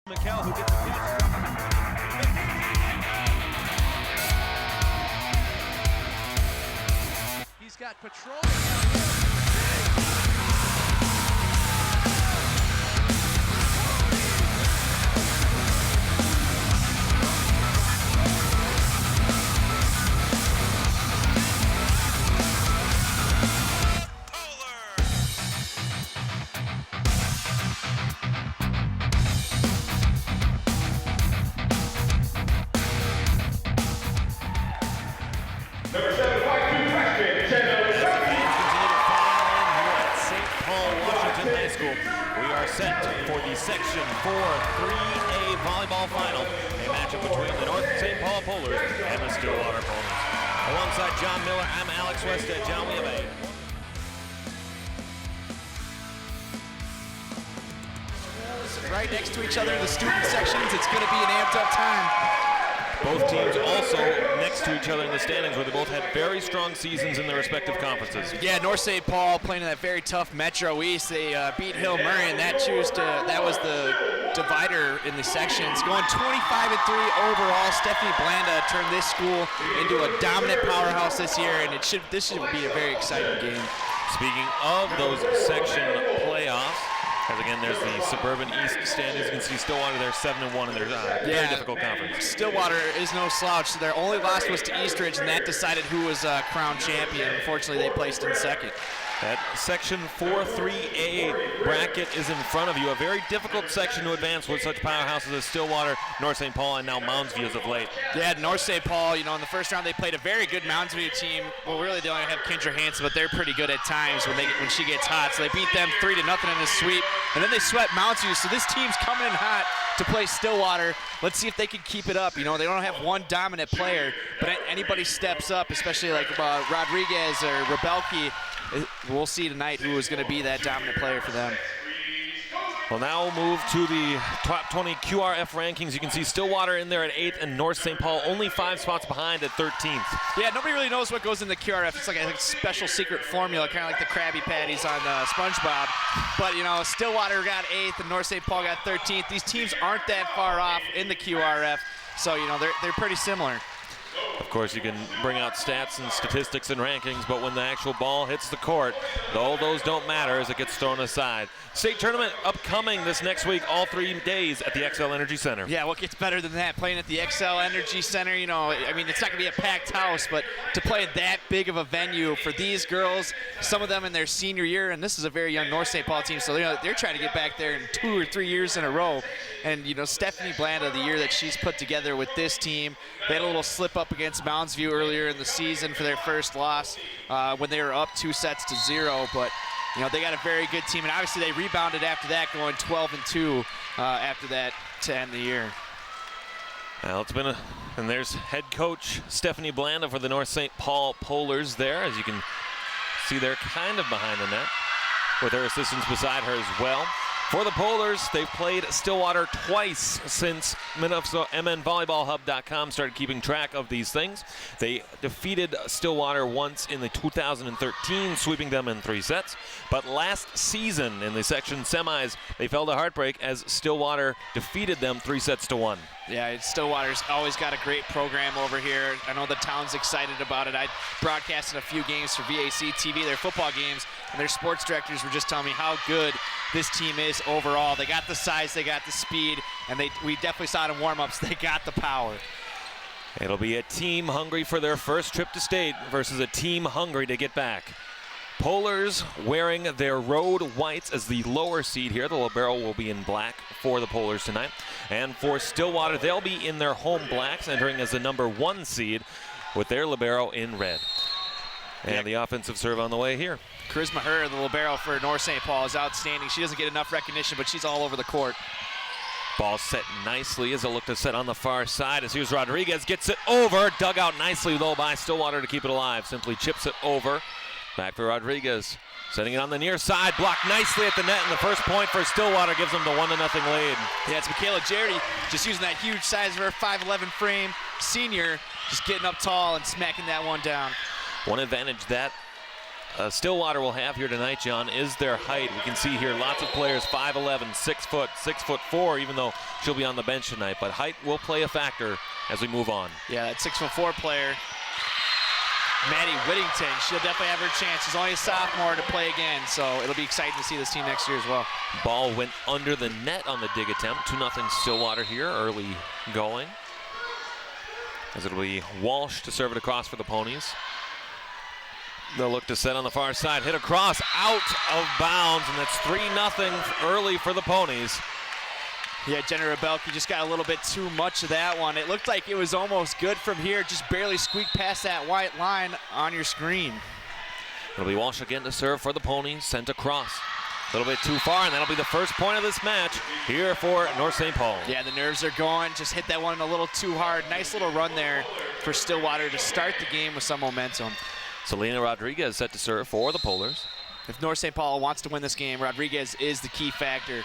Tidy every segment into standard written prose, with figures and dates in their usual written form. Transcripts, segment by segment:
McHale who gets the catch. He's got patrol. We are set for the Section 4 3A volleyball final, a matchup between the North St. Paul Polars and the Stillwater Polars. Alongside John Miller, I'm Alex Westhead. John, we have right next to each other in the student sections. It's going to be an amped up time. Both teams also next to each other in the standings, where they both had very strong seasons in their respective conferences. Yeah, North St. Paul playing in that very tough Metro East. They beat Hill Murray, and that was the divider in the sections. Going 25-3 overall. Stephanie Blanda turned this school into a dominant powerhouse this year, and this should be a very exciting game. Speaking of those section playoffs, because again, there's the Suburban East standings. You can see Stillwater, they're 7-1 in their very difficult conference. Stillwater is no slouch. Their only loss was to Eastridge, and that decided who was crowned champion. Unfortunately, they placed in second. That Section 4-3A bracket is in front of you. A very difficult section to advance with such powerhouses as Stillwater, North St. Paul, and now Moundsview as of late. Yeah, North St. Paul, in the first round they played a very good Moundsview team. Well, really they only have Kendra Hansen, but they're pretty good at times when she gets hot. So they beat them 3-0 in a sweep, and then they swept Moundsview. So this team's coming in hot to play Stillwater. Let's see if they can keep it up. They don't have one dominant player, but anybody steps up, especially like Rodriguez or Rebelki. We'll see tonight who is going to be that dominant player for them. Well, now we'll move to the top 20 QRF rankings. You can see Stillwater in there at 8th and North St. Paul only 5 spots behind at 13th. Yeah, nobody really knows what goes in the QRF. It's like a special secret formula, kind of like the Krabby Patties on SpongeBob. But, Stillwater got 8th and North St. Paul got 13th. These teams aren't that far off in the QRF, so, they're pretty similar. Of course, you can bring out stats and statistics and rankings, but when the actual ball hits the court, all those don't matter as it gets thrown aside. State tournament upcoming this next week, all 3 days at the XL Energy Center. Yeah, what gets better than that? Playing at the XL Energy Center, it's not going to be a packed house, but to play at that big of a venue for these girls, some of them in their senior year, and this is a very young North St. Paul team, so they're trying to get back there in 2 or 3 years in a row. And, Stephanie Blanda, the year that she's put together with this team, they had a little slip up against Moundsview earlier in the season for their first loss when they were up 2-0, but they got a very good team, and obviously they rebounded after that, going 12-2 after that to end the year. Well, it's been and there's head coach Stephanie Blanda for the North St. Paul Polars there, as you can see they're kind of behind the net with her assistants beside her as well. For the Polars, they've played Stillwater twice since MNVolleyballHub.com started keeping track of these things. They defeated Stillwater once in the 2013, sweeping them in 3 sets. But last season in the section semis, they fell to heartbreak as Stillwater defeated them 3-1. Yeah, Stillwater's always got a great program over here. I know the town's excited about it. I broadcasted a few games for VAC TV, their football games, and their sports directors were just telling me how good this team is overall. They got the size, they got the speed, and we definitely saw it in warm-ups. They got the power. It'll be a team hungry for their first trip to state versus a team hungry to get back. Polars wearing their road whites as the lower seed here. The libero will be in black for the Polars tonight. And for Stillwater, they'll be in their home blacks, entering as the number 1 seed with their libero in red. And the offensive serve on the way here. Charisma Herr, the libero for North St. Paul, is outstanding. She doesn't get enough recognition, but she's all over the court. Ball set nicely as it looked to set on the far side as here's Rodriguez, gets it over, dug out nicely though by Stillwater to keep it alive. Simply chips it over. Back for Rodriguez, setting it on the near side, blocked nicely at the net, and the first point for Stillwater gives them the 1-0 lead. Yeah, it's Michaela Jardy just using that huge size of her 5'11" frame, senior, just getting up tall and smacking that one down. One advantage that Stillwater will have here tonight, John, is their height. We can see here lots of players 5'11", 6 foot, 6'4", even though she'll be on the bench tonight. But height will play a factor as we move on. Yeah, that 6'4" player, Maddie Whittington, she'll definitely have her chance. She's only a sophomore to play again, so it'll be exciting to see this team next year as well. Ball went under the net on the dig attempt. 2-0 Stillwater here, early going. As it'll be Walsh to serve it across for the Ponies. They'll look to set on the far side, hit across, out of bounds, and that's 3-0 early for the Ponies. Yeah, Jenna Rebelke just got a little bit too much of that one. It looked like it was almost good from here, just barely squeaked past that white line on your screen. It'll be Walsh again to serve for the Ponies, sent across. A little bit too far, and that'll be the first point of this match here for North St. Paul. Yeah, the nerves are going. Just hit that one a little too hard. Nice little run there for Stillwater to start the game with some momentum. Selena Rodriguez set to serve for the Polars. If North St. Paul wants to win this game, Rodriguez is the key factor.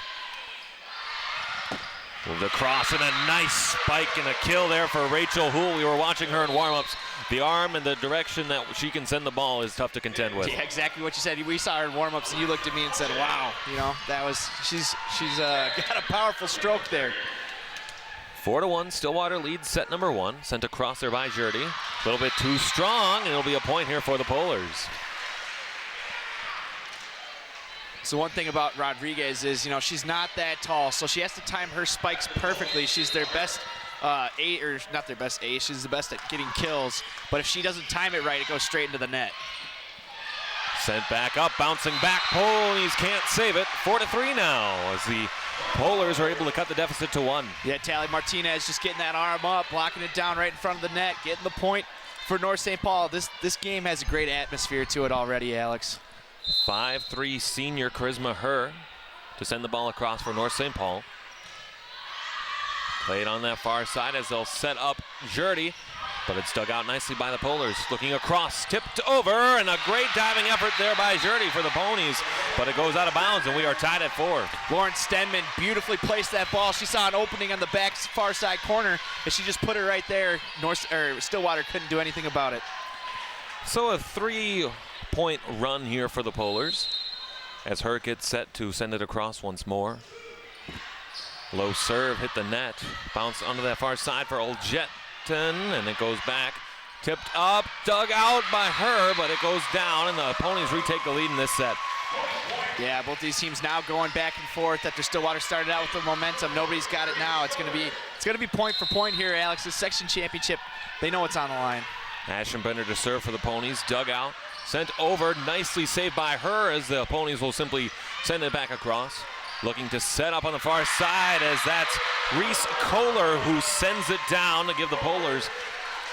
Moved across, and a nice spike and a kill there for Rachel Houle. We were watching her in warm-ups. The arm and the direction that she can send the ball is tough to contend with. Yeah, exactly what you said. We saw her in warm-ups, and you looked at me and said, wow, you know, that was, she's got a powerful stroke there. 4-1, Stillwater leads set number 1. Sent across there by Jurdy. A little bit too strong, and it'll be a point here for the Polars. So one thing about Rodriguez is, you know, she's not that tall, so she has to time her spikes perfectly. She's their best ace, or not their best ace, she's the best at getting kills. But if she doesn't time it right, it goes straight into the net. Sent back up, bouncing back. Ponies can't save it. 4-3 now as the Polars are able to cut the deficit to 1. Yeah, Tally Martinez just getting that arm up, blocking it down right in front of the net, getting the point for North St. Paul. This game has a great atmosphere to it already, Alex. 5'3" senior Charisma Herr to send the ball across for North St. Paul. Played on that far side as they'll set up Jurdy, but it's dug out nicely by the Polars. Looking across, tipped over, and a great diving effort there by Jurdy for the Ponies, but it goes out of bounds, and we are tied at 4. Lauren Stenman beautifully placed that ball. She saw an opening on the back far side corner, and she just put it right there. Stillwater couldn't do anything about it. So a 3-point run here for the Polars as Herr gets set to send it across once more. Low serve, hit the net, bounce onto that far side for Oljetton, and it goes back. Tipped up, dug out by Herr, but it goes down, and the Ponies retake the lead in this set. Yeah, both these teams now going back and forth after Stillwater started out with the momentum. Nobody's got it now. It's gonna be point for point here, Alex. This section championship, they know what's on the line. Ashenbrunner to serve for the Ponies, dug out, sent over, nicely saved by Herr as the Ponies will simply send it back across. Looking to set up on the far side as that's Reese Kohler who sends it down to give the Polars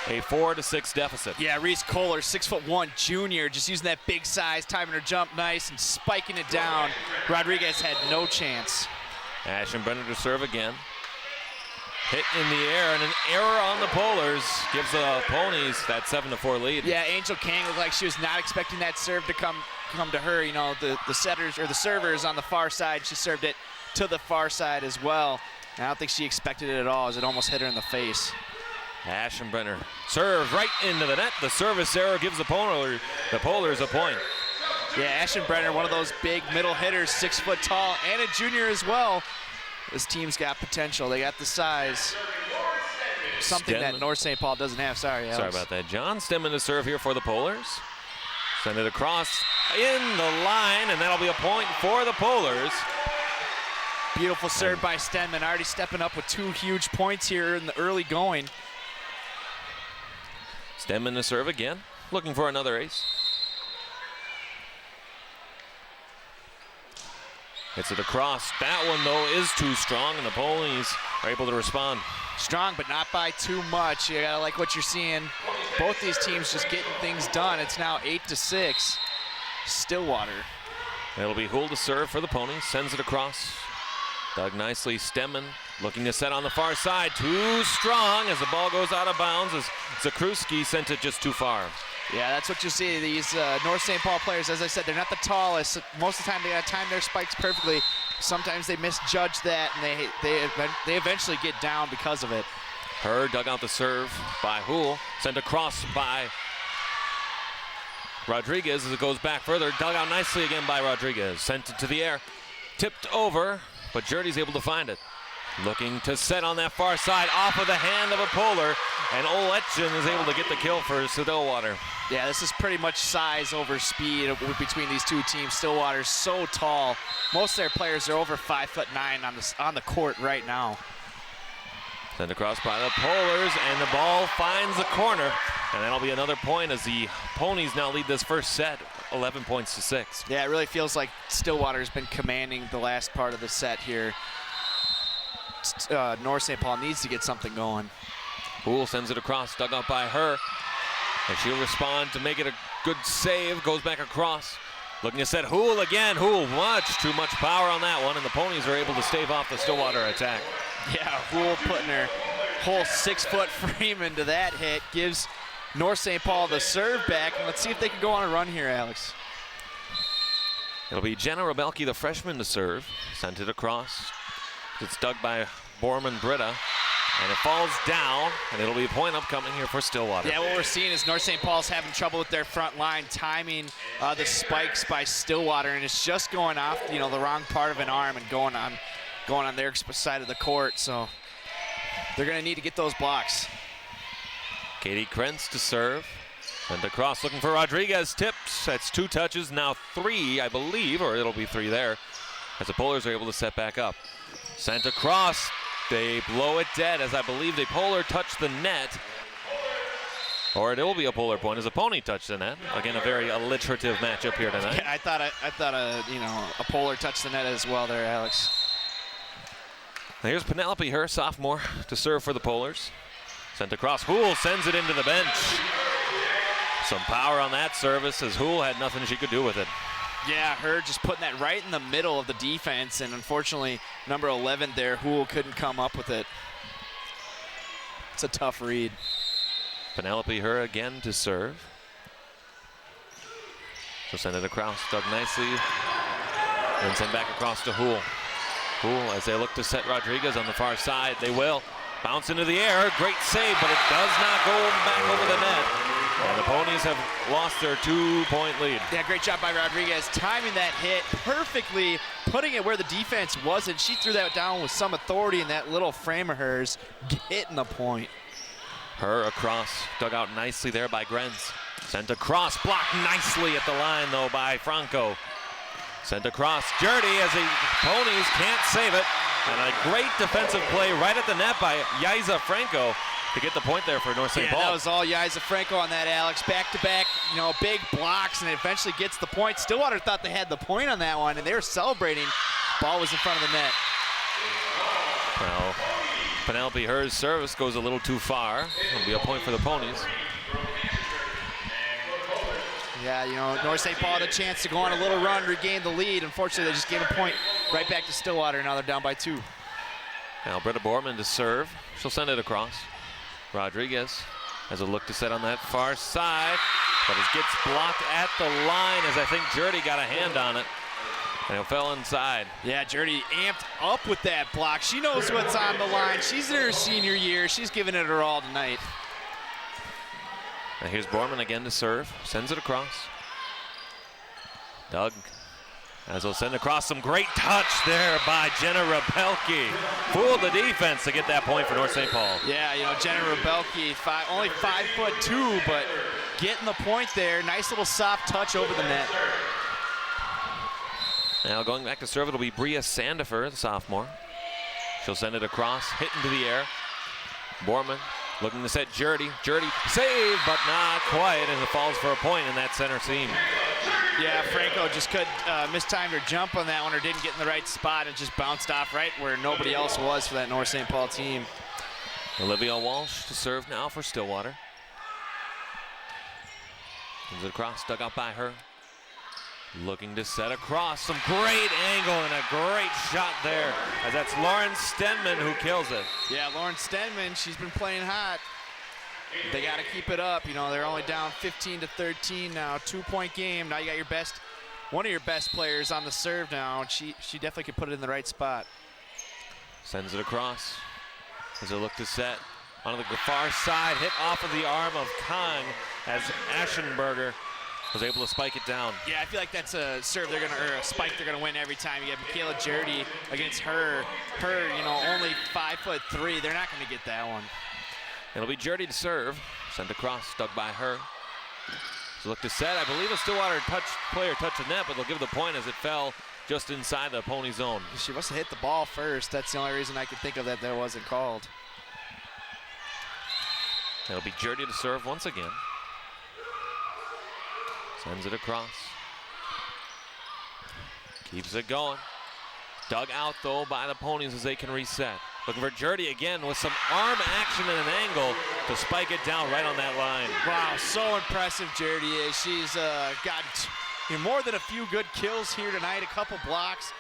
a 4-6 deficit. Yeah, Reese Kohler, 6'1" junior, just using that big size, timing her jump nice and spiking it down. Rodriguez had no chance. Ashenbrunner to serve again. Hit in the air, and an error on the Polars gives the Ponies that 7-4 lead. Yeah, Angel Kang looked like she was not expecting that serve to come to her. You know, the setters or the servers on the far side, she served it to the far side as well. And I don't think she expected it at all as it almost hit her in the face. Ashenbrunner serves right into the net. The service error gives the Polars a point. Yeah, Ashenbrunner, one of those big middle hitters, 6 foot tall, and a junior as well. This team's got potential. They got the size. Something that North St. Paul doesn't have. Sorry, Alex. Sorry about that. John Stemmen to serve here for the Polars. Send it across in the line, and that'll be a point for the Polars. Beautiful serve by Stenman, already stepping up with 2 huge points here in the early going. Stenman to serve again, looking for another ace. Hits it across. That one, though, is too strong, and the Ponies are able to respond. Strong, but not by too much. You gotta like what you're seeing. Both these teams just getting things done. It's now 8-6. Stillwater. It'll be Houle to serve for the Ponies. Sends it across. Dug nicely. Stemmen looking to set on the far side. Too strong as the ball goes out of bounds as Zakruski sent it just too far. Yeah, that's what you see. These North St. Paul players, as I said, they're not the tallest. Most of the time they gotta time their spikes perfectly. Sometimes they misjudge that, and they eventually get down because of it. Herr dug out the serve by Houle. Sent across by Rodriguez as it goes back further. Dug out nicely again by Rodriguez. Sent it to the air. Tipped over, but Jerdy's able to find it. Looking to set on that far side off of the hand of a Polar, and Oletchen is able to get the kill for Stillwater. Yeah, this is pretty much size over speed between these two teams. Stillwater's so tall. Most of their players are over 5'9" on the court right now. Sent across by the Polars, and the ball finds the corner, and that'll be another point as the Ponies now lead this first set, 11 points to 6. Yeah, it really feels like Stillwater's been commanding the last part of the set here. North St. Paul needs to get something going. Houle sends it across, dug out by her, and she'll respond to make it a good save. Goes back across, looking to set Houle again. Houle, much too much power on that one, and the Ponies are able to stave off the Stillwater attack. Yeah, Houle putting her whole 6-foot frame into that hit gives North St. Paul the serve back, and let's see if they can go on a run here, Alex. It'll be Jenna Rebelke, the freshman, to serve. Sent it across. It's dug by Borman Britta, and it falls down, and it'll be a point upcoming here for Stillwater. Yeah, what we're seeing is North St. Paul's having trouble with their front line, timing the spikes by Stillwater, and it's just going off, the wrong part of an arm and going on their side of the court. So they're going to need to get those blocks. Katie Krentz to serve. And across looking for Rodriguez. Tips. That's 2 touches, now 3, I believe, or it'll be 3 there, as the Polars are able to set back up. Sent across. They blow it dead, as I believe the Polar touched the net. Or it will be a Polar point as a Pony touched the net. Again, a very alliterative matchup here tonight. Yeah, I thought a Polar touched the net as well there, Alex. Now here's Penelope Herr, sophomore, to serve for the Polars. Sent across. Houle sends it into the bench. Some power on that service, as Houle had nothing she could do with it. Yeah, her just putting that right in the middle of the defense, and unfortunately, number 11 there, Houle couldn't come up with it. It's a tough read. Penelope Herr again to serve. She'll send it across, dug nicely, and send back across to Houle. Houle, as they look to set Rodriguez on the far side, they will. Bounce into the air, great save, but it does not go back over the net. And the Ponies have lost their 2-point lead. Yeah, great job by Rodriguez, timing that hit perfectly, putting it where the defense wasn't. She threw that down with some authority in that little frame of hers, hitting the point. Herr across, dug out nicely there by Grenz. Sent across, blocked nicely at the line though by Franco. Sent across, Jerdy as the Ponies can't save it. And a great defensive play right at the net by Yaiza Franco to get the point there for North St. Paul. Yeah, that was all Yaiza Franco on that, Alex. Back-to-back, big blocks, and it eventually gets the point. Stillwater thought they had the point on that one, and they were celebrating. Ball was in front of the net. Well, Penelope Herr's service goes a little too far. It'll be a point for the Ponies. Yeah, North St. Paul had a chance to go on a little run, regain the lead. Unfortunately, they just gave a point right back to Stillwater. Now they're down by 2. Now Greta Borman to serve. She'll send it across. Rodriguez has a look to set on that far side, but it gets blocked at the line as I think Jerdy got a hand on it, and it fell inside. Yeah, Jerdy amped up with that block. She knows what's on the line. She's in her senior year. She's giving it her all tonight. Now here's Borman again to serve. Sends it across. Doug, as he'll send across, some great touch there by Jenna Rebelke. Fooled the defense to get that point for North St. Paul. Yeah, Jenna Rebelke, only 5'2", but getting the point there. Nice little soft touch over the net. Now going back to serve, it'll be Bria Sandifer, the sophomore. She'll send it across, hit into the air. Borman looking to set Jerdy. Jerdy save, but not quite, and it falls for a point in that center seam. Yeah, Franco just could mistimed her jump on that one, or didn't get in the right spot, and just bounced off right where nobody else was for that North St. Paul team. Olivia Walsh to serve now for Stillwater. Comes it across, dug out by her. Looking to set across, some great angle and a great shot there, as that's Lauren Stenman who kills it. Yeah, Lauren Stenman, she's been playing hot. They got to keep it up. They're only down 15-13 now. 2-point game. Now you got one of your best players on the serve now, and she definitely could put it in the right spot. Sends it across. As they look to set on the far side, hit off of the arm of Kang as Ashenbrunner was able to spike it down. Yeah, I feel like that's a serve or a spike they're gonna win every time. You have Michaela Jurdy against her, only 5'3". They're not gonna get that one. It'll be Jurdy to serve. Sent across, dug by her. So look to set. I believe a Stillwater player touched the net, but they'll give the point as it fell just inside the Pony zone. She must have hit the ball first. That's the only reason I could think of that wasn't called. It'll be Jurdy to serve once again. Sends it across. Keeps it going. Dug out, though, by the Ponies as they can reset. Looking for Jurdy again with some arm action and an angle to spike it down right on that line. Wow, so impressive Jurdy is. She's got more than a few good kills here tonight, a couple blocks,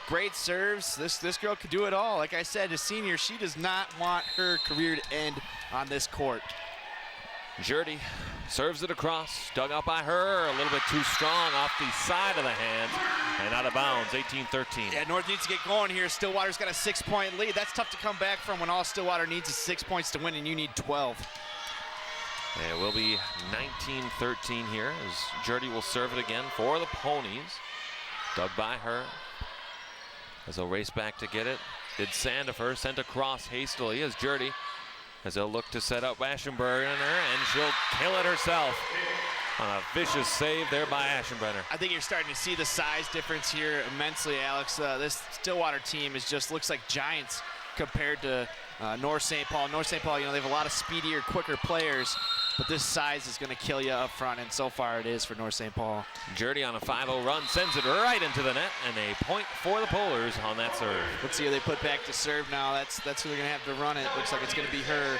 great serves. This girl could do it all. Like I said, a senior, she does not want her career to end on this court. Jurdy serves it across, dug out by her, a little bit too strong off the side of the hand, and out of bounds, 18-13. Yeah, North needs to get going here. Stillwater's got a 6-point lead. That's tough to come back from when all Stillwater needs is 6 points to win and you need 12. And it will be 19-13 here as Jurdy will serve it again for the Ponies. Dug by her as they'll race back to get it. Did Sandifer, sent across hastily as Jurdy, as they'll look to set up Ashenbrunner, and she'll kill it herself on a vicious save there by Ashenbrunner. I think you're starting to see the size difference here immensely, Alex. This Stillwater team looks like giants compared to North St. Paul. North St. Paul, they have a lot of speedier, quicker players, but this size is going to kill you up front, and so far it is for North St. Paul. Jurdy on a 5-0 run, sends it right into the net, and a point for the Polars on that serve. Let's see who they put back to serve now. That's who they're going to have to run it. Looks like it's going to be her.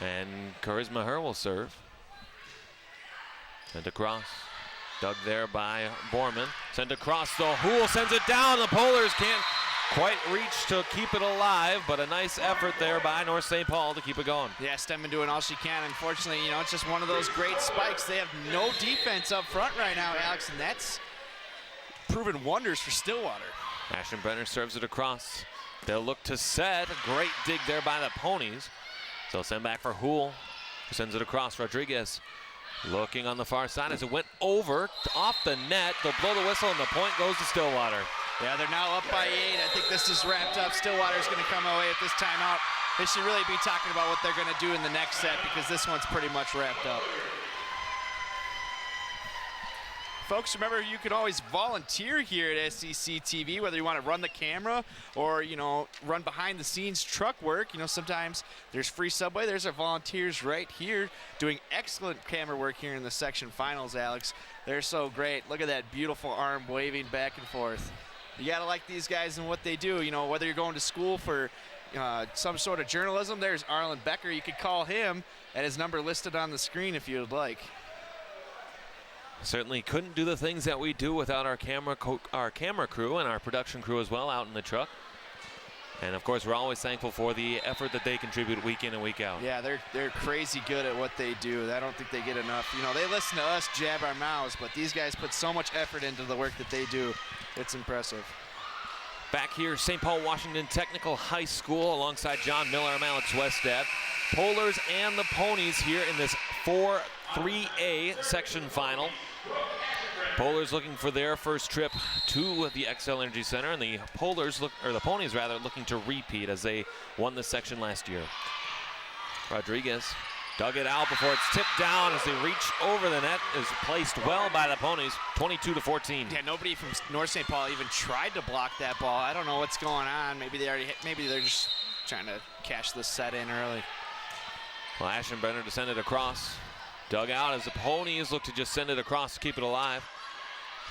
And Charisma Her will serve. Sent across. Dug there by Borman. Sent across, though. Hool sends it down. The Polars can't quite reach to keep it alive, but a nice effort there by North St. Paul to keep it going. Yeah, Stemman doing all she can. Unfortunately, it's just one of those great spikes. They have no defense up front right now, Alex, and that's proven wonders for Stillwater. Ashenbrunner serves it across. They'll look to set. A great dig there by the Ponies. So send back for Hool, who sends it across. Rodriguez looking on the far side as it went over, off the net. They'll blow the whistle, and the point goes to Stillwater. Yeah, they're now up by 8. I think this is wrapped up. Stillwater's going to come away with this timeout. They should really be talking about what they're going to do in the next set because this one's pretty much wrapped up. Folks, remember you can always volunteer here at SEC TV, whether you want to run the camera or, run behind the scenes truck work. Sometimes there's free subway. There's our volunteers right here doing excellent camera work here in the section finals, Alex. They're so great. Look at that beautiful arm waving back and forth. You got to like these guys and what they do. Whether you're going to school for some sort of journalism, there's Arlen Becker. You could call him at his number listed on the screen if you would like. Certainly couldn't do the things that we do without our camera crew and our production crew as well out in the truck. And of course, we're always thankful for the effort that they contribute week in and week out. Yeah, they're crazy good at what they do. I don't think they get enough. They listen to us jab our mouths, but these guys put so much effort into the work that they do. It's impressive. Back here, St. Paul Washington Technical High School alongside John Miller. I'm Alex Westad. Polars and the Ponies here in this 4-3A section final. Polars looking for their first trip to the XL Energy Center, and the Ponies looking to repeat as they won this section last year. Rodriguez dug it out before it's tipped down as they reach over the net. Is placed well by the Ponies, 22-14. Yeah, nobody from North St. Paul even tried to block that ball. I don't know what's going on. Maybe they're just trying to cash this set in early. Well, Ashenbrunner to send it across. Dug out as the Ponies look to just send it across to keep it alive.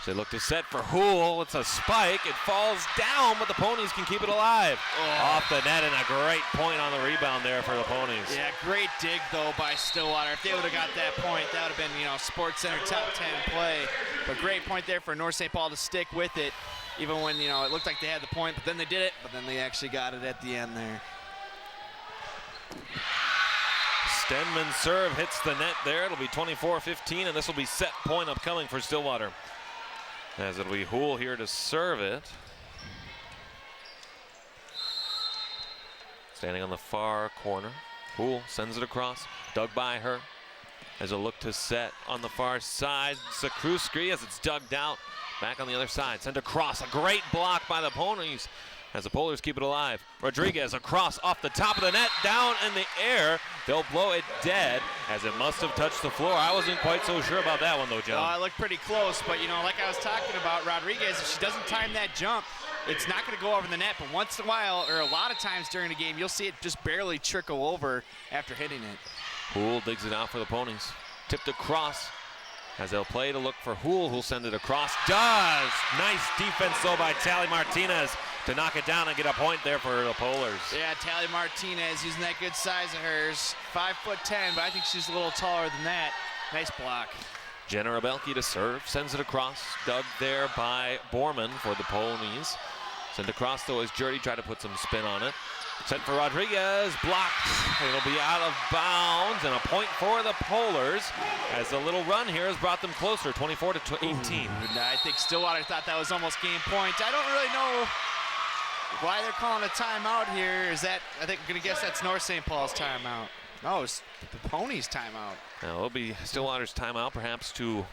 So they look to set for Hool. It's a spike. It falls down, but the Ponies can keep it alive. Off the net, and a great point on the rebound there for the Ponies. Yeah, great dig, though, by Stillwater. If they would have got that point, that would have been, Sports Center top 10 play. But great point there for North St. Paul to stick with it, even when, it looked like they had the point, but then they did it, but then they actually got it at the end there. Stenman's serve hits the net there. It'll be 24-15, and this will be set point upcoming for Stillwater. As it'll be Hool here to serve it. Standing on the far corner. Hool sends it across. Dug by her. as a look to set on the far side. Zakruski as it's dug out. Back on the other side. Sent across. A great block by the ponies as the Polars keep it alive. Rodriguez across off the top of the net. Down in the air. They'll blow it dead as it must have touched the floor. I wasn't quite so sure about that one though, John. Oh, it looked pretty close, but like I was talking about, Rodriguez, if she doesn't time that jump, it's not going to go over the net, but once in a while, or a lot of times during the game, you'll see it just barely trickle over after hitting it. Houle digs it out for the ponies. Tipped across as they'll play to look for Houle, who'll send it across. Does! Nice defense though by Tally Martinez to knock it down and get a point there for the Polars. Yeah, Tally Martinez using that good size of hers. 5'10", but I think she's a little taller than that. Nice block. Jenna Rebelke to serve, sends it across. Dug there by Borman for the ponies. Sent across though as Jurdy tried to put some spin on it. Sent for Rodriguez, blocked. It'll be out of bounds and a point for the Polars as the little run here has brought them closer, 24-18. I think Stillwater thought that was almost game point. I don't really know why they're calling a timeout here. Is that, I think I'm going to guess that's North St. Paul's timeout. No, it's the Ponies' timeout. Now it'll be Stillwater's timeout perhaps to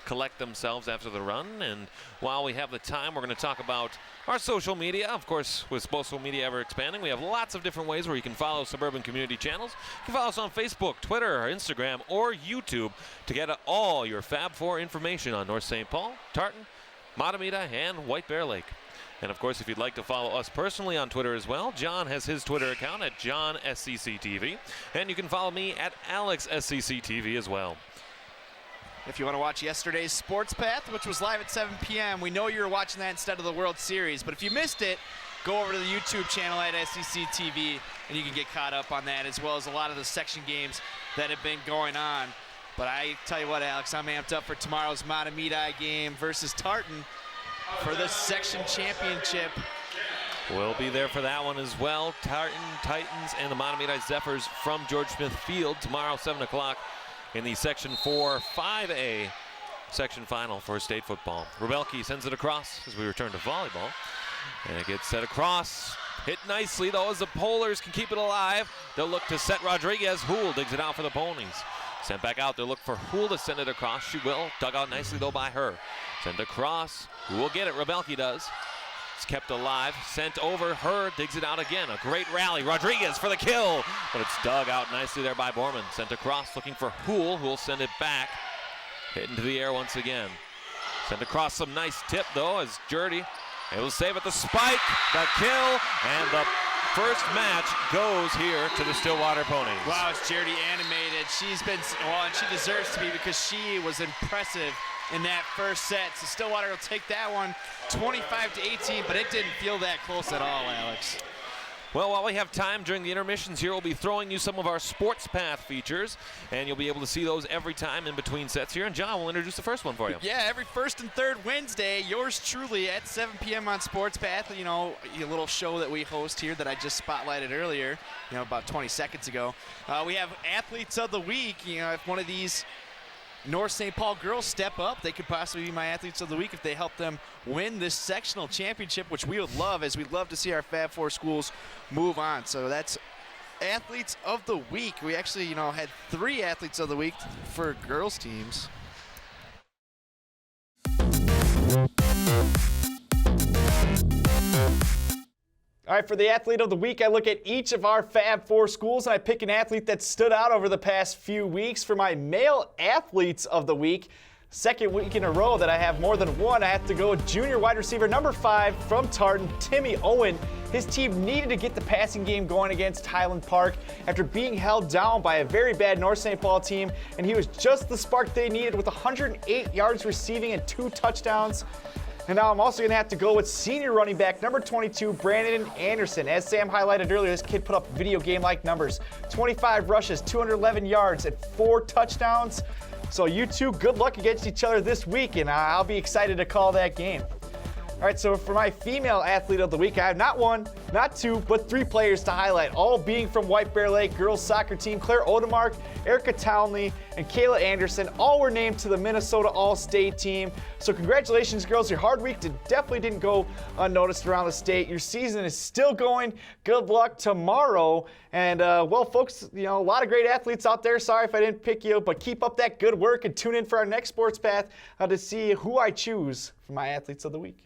collect themselves after the run. And while we have the time, we're going to talk about our social media. Of course, with social media ever expanding, we have lots of different ways where you can follow Suburban Community Channels. You can follow us on Facebook, Twitter, or Instagram, or YouTube to get all your Fab Four information on North St. Paul, Tartan, Matamita, and White Bear Lake. And of course, if you'd like to follow us personally on Twitter as well, John has his Twitter account at JohnSCCTV. And you can follow me at AlexSCCTV as well. If you want to watch yesterday's Sports Path, which was live at 7 p.m., we know you were watching that instead of the World Series. But if you missed it, go over to the YouTube channel at SCCTV, and you can get caught up on that, as well as a lot of the section games that have been going on. But I tell you what, Alex, I'm amped up for tomorrow's Matamidi game versus Tartan for the section championship. We'll be there for that one as well. Tartan Titans and the Matamidi Zephyrs from George Smith Field tomorrow, 7 o'clock. In the Section 4 5A section final for state football. Rebelke sends it across as we return to volleyball. And it gets set across. Hit nicely, though, as the Polars can keep it alive. They'll look to set Rodriguez. Houle digs it out for the ponies. Sent back out. They'll look for Houle to send it across. She will. Dug out nicely, though, by her. Sent across. Who will get it? Rebelke does. It's kept alive. Sent over. Her digs it out again. A great rally. Rodriguez for the kill. But it's dug out nicely there by Borman. Sent across looking for Houle. Who'll send it back. Hit into the air once again. Sent across some nice tip though as Jurdy. It will save it. The spike. The kill. And the first match goes here to the Stillwater Ponies. Wow, it's Jurdy animated. She's been, well, and she deserves to be because she was impressive in that first set. So Stillwater will take that one 25-18, but it didn't feel that close at all, Alex. Well, while we have time during the intermissions here, we'll be throwing you some of our Sports Path features, and you'll be able to see those every time in between sets here. And John will introduce the first one for you. Yeah, every first and third Wednesday, yours truly at 7 p.m. on Sports Path. You know, a little show that we host here that I just spotlighted earlier, about 20 seconds ago. We have Athletes of the Week. If one of these North St. Paul girls step up, they could possibly be my Athletes of the Week if they help them win this sectional championship, which we would love, as we'd love to see our Fab Four schools move on. So that's Athletes of the Week. We actually, had 3 Athletes of the Week for girls teams. All right, for the Athlete of the Week, I look at each of our Fab Four schools, and I pick an athlete that stood out over the past few weeks. For my male Athletes of the Week, second week in a row that I have more than one, I have to go with junior wide receiver number 5 from Tartan, Timmy Owen. His team needed to get the passing game going against Highland Park after being held down by a very bad North St. Paul team, and he was just the spark they needed with 108 yards receiving and 2 touchdowns. And now I'm also going to have to go with senior running back number 22, Brandon Anderson. As Sam highlighted earlier, this kid put up video game-like numbers. 25 rushes, 211 yards, and 4 touchdowns. So you two, good luck against each other this week, and I'll be excited to call that game. All All right, so for my female athlete of the week, I have not one, not two, but three players to highlight, all being from White Bear Lake girls soccer team. Claire Odemark, Erica Townley, and Kayla Anderson all were named to the Minnesota All-State team. So congratulations, girls. Your hard week definitely didn't go unnoticed around the state. Your season is still going. Good luck tomorrow. And, well, folks, you know, a lot of great athletes out there. Sorry if I didn't pick you, but keep up that good work and tune in for our next Sports Path to see who I choose for my athletes of the week.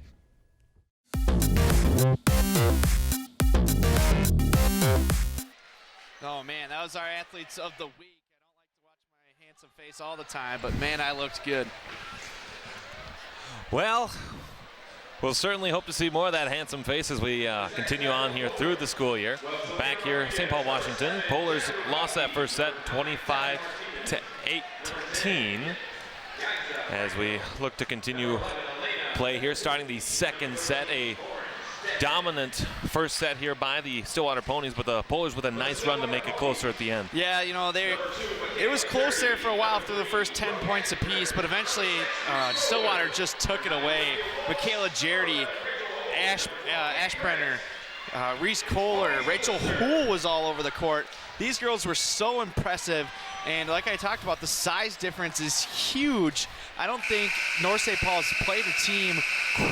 Oh, man, that was our athletes of the week. I don't like to watch my handsome face all the time, but, man, I looked good. Well, we'll certainly hope to see more of that handsome face as we continue on here through the school year. Back here, St. Paul, Washington. Polars lost that first set 25-18 as we look to continue play here, starting the second set. A dominant first set here by the Stillwater Ponies, but the Polars with a nice run to make it closer at the end. Yeah, you know, it was close there for a while through the first 10 points apiece, but eventually Stillwater just took it away. Michaela Jardy, Ashbrenner, Reese Kohler, Rachel Houle was all over the court. These girls were so impressive, and like I talked about, the size difference is huge. I don't think North St. Paul has played a team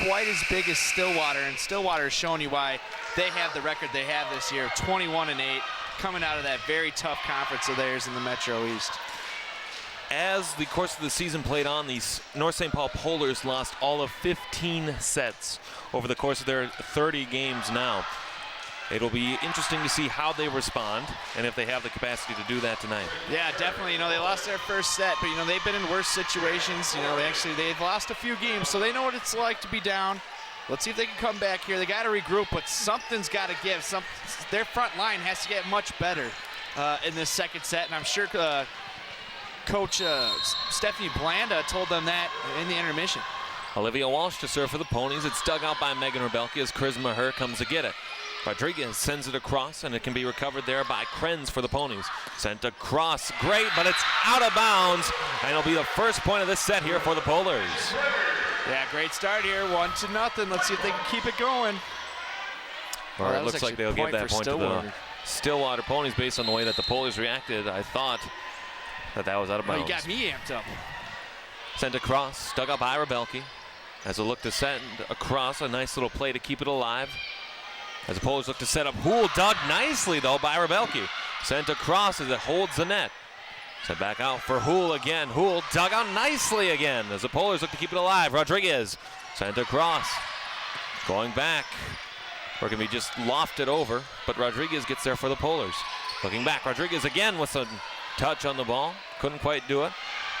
quite as big as Stillwater, and Stillwater has shown you why they have the record they have this year, 21-8, coming out of that very tough conference of theirs in the Metro East. As the course of the season played on, the North St. Paul Polars lost all of 15 sets over the course of their 30 games now. It'll be interesting to see how they respond and if they have the capacity to do that tonight. Yeah, definitely. You know, they lost their first set, but, you know, they've been in worse situations. You know, they've lost a few games, so they know what it's like to be down. Let's see if they can come back here. They got to regroup, but something's got to give. Their front line has to get much better in this second set, and I'm sure Coach Stephanie Blanda told them that in the intermission. Olivia Walsh to serve for the Ponies. It's dug out by Megan Rebelke as Charisma Her comes to get it. Rodriguez sends it across, and it can be recovered there by Krenz for the Ponies. Sent across, great, but it's out of bounds, and it'll be the first point of this set here for the Polars. Yeah, great start here, 1-0. Let's see if they can keep it going. Or it looks like they'll give that point to the Stillwater Ponies based on the way that the Polars reacted. I thought that was out of bounds. You got me amped up. Sent across, dug up by Rebelke. As a look to send across, a nice little play to keep it alive. As the Polars look to set up, Houle dug nicely, though, by Rebelke. Sent across as it holds the net. Sent back out for Houle again. Houle dug out nicely again as the Polars look to keep it alive. Rodriguez sent across. Going back. Or can be just lofted over, but Rodriguez gets there for the Polars. Looking back, Rodriguez again with some touch on the ball. Couldn't quite do it.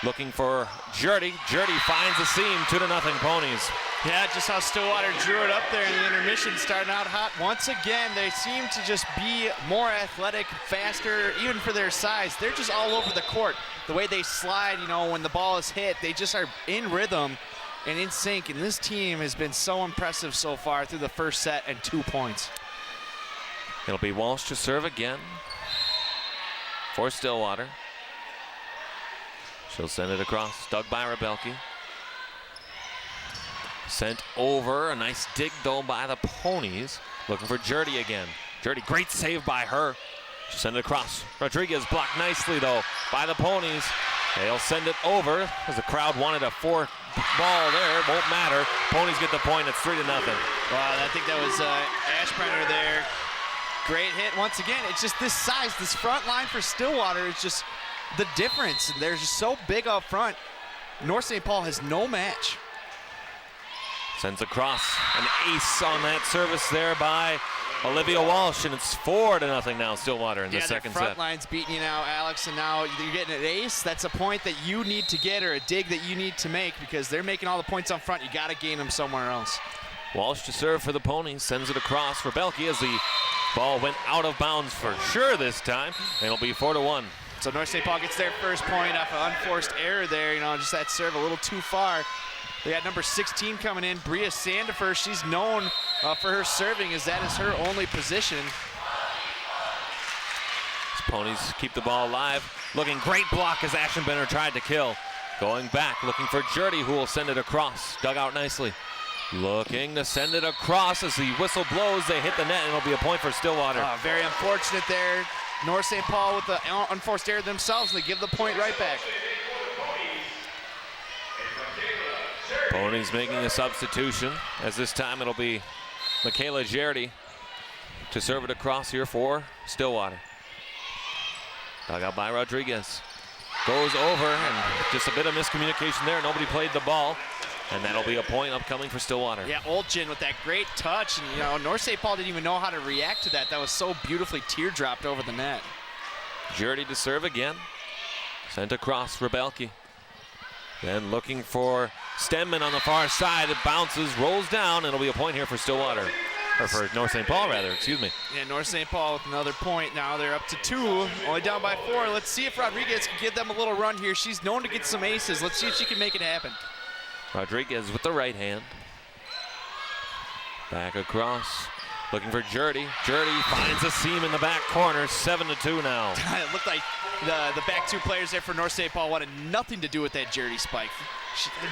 Looking for Jardy. Jardy finds the seam, 2-0 Ponies. Yeah, just how Stillwater drew it up there in the intermission, starting out hot. Once again, they seem to just be more athletic, faster, even for their size. They're just all over the court. The way they slide, you know, when the ball is hit, they just are in rhythm and in sync. And this team has been so impressive so far through the first set and 2 points. It'll be Walsh to serve again for Stillwater. She'll send it across, dug by Rebelke. Sent over, a nice dig though by the Ponies. Looking for Jardy again. Jardy, great save by her. She'll send it across. Rodriguez blocked nicely though by the Ponies. They'll send it over as the crowd wanted a fourth ball there. Won't matter. Ponies get the point. It's 3-0. Wow, I think that was Ashbrenner there. Great hit once again. It's just this size, this front line for Stillwater is just the difference. They're just so big up front. North St. Paul has no match. Sends across, an ace on that service there by Olivia Walsh, and it's 4-0 now Stillwater in the second set. Yeah, the front line's beating you now, Alex, and now you're getting an ace. That's a point that you need to get or a dig that you need to make because they're making all the points up front. You got to gain them somewhere else. Walsh to serve for the Ponies, sends it across. Rebelke as the ball went out of bounds for sure this time. It'll be 4-1. So North St. Paul gets their first point off an unforced error there. You know, just that serve a little too far. They got number 16 coming in, Bria Sandifer. She's known for her serving as that is her only position. These Ponies keep the ball alive. Looking great block as Ashenbrunner tried to kill. Going back, looking for Jardy, who will send it across. Dug out nicely. Looking to send it across as the whistle blows. They hit the net, and it'll be a point for Stillwater. Very unfortunate there. North St. Paul with the unforced error themselves, and they give the point right back. Ponies making a substitution, as this time it'll be Michaela Gerdy to serve it across here for Stillwater. Dug out by Rodriguez. Goes over, and just a bit of miscommunication there. Nobody played the ball, and that'll be a point upcoming for Stillwater. Yeah, Olchin with that great touch, and North St. Paul didn't even know how to react to that. That was so beautifully teardropped over the net. Gerdy to serve again. Sent across Rebelke. Then looking for Stenman on the far side. It bounces, rolls down, and it'll be a point here for Stillwater. Or for North St. Paul, rather, excuse me. Yeah, North St. Paul with another point. Now they're up to 2, only down by 4. Let's see if Rodriguez can give them a little run here. She's known to get some aces. Let's see if she can make it happen. Rodriguez with the right hand. Back across, looking for Gerdy. Gerdy finds a seam in the back corner, 7-2 now. It looked like the back 2 players there for North St. Paul wanted nothing to do with that Gerdy spike.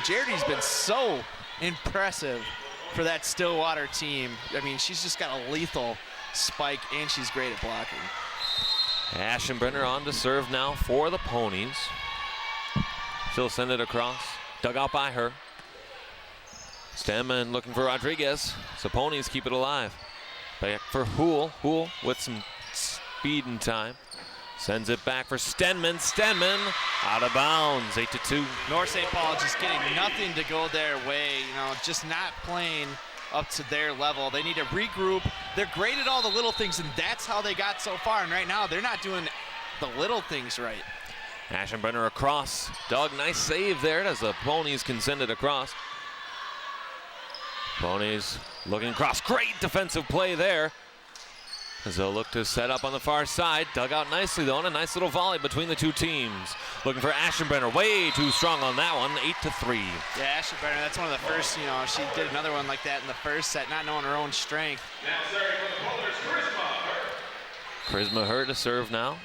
Gerdy's been so impressive for that Stillwater team. I mean, she's just got a lethal spike, and she's great at blocking. Ashenbrunner on to serve now for the Ponies. She'll send it across, dug out by her. Stenman looking for Rodriguez. So Ponies keep it alive. Back for Hool. Hool with some speed and time. Sends it back for Stenman. Stenman out of bounds, 8-2. North St. Paul just getting nothing to go their way, just not playing up to their level. They need to regroup. They're great at all the little things, and that's how they got so far. And right now, they're not doing the little things right. Ashenbrunner across. Doug, nice save there as the Ponies can send it across. Ponies looking across. Great defensive play there, as they'll look to set up on the far side. Dug out nicely, though, and a nice little volley between the 2 teams. Looking for Ashenbrunner. Way too strong on that one, 8-3. Yeah, Ashenbrunner, that's one of the first, she did another one like that in the first set, not knowing her own strength. Charisma her to serve now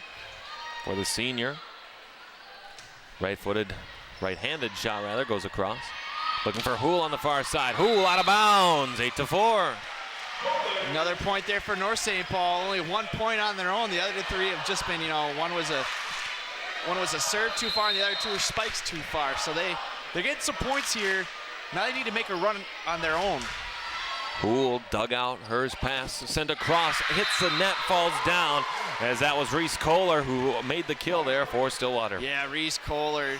for the senior. Right-handed shot, rather, goes across. Looking for Hool on the far side. Hool out of bounds, 8-4. Another point there for North St. Paul. Only 1 point on their own. The other 3 have just been, one was a serve too far, and the other 2 were spikes too far. So they're getting some points here. Now they need to make a run on their own. Hool dug out hers pass, sent across, hits the net, falls down, as that was Reese Kohler who made the kill there for Stillwater. Yeah, Reese Kohler,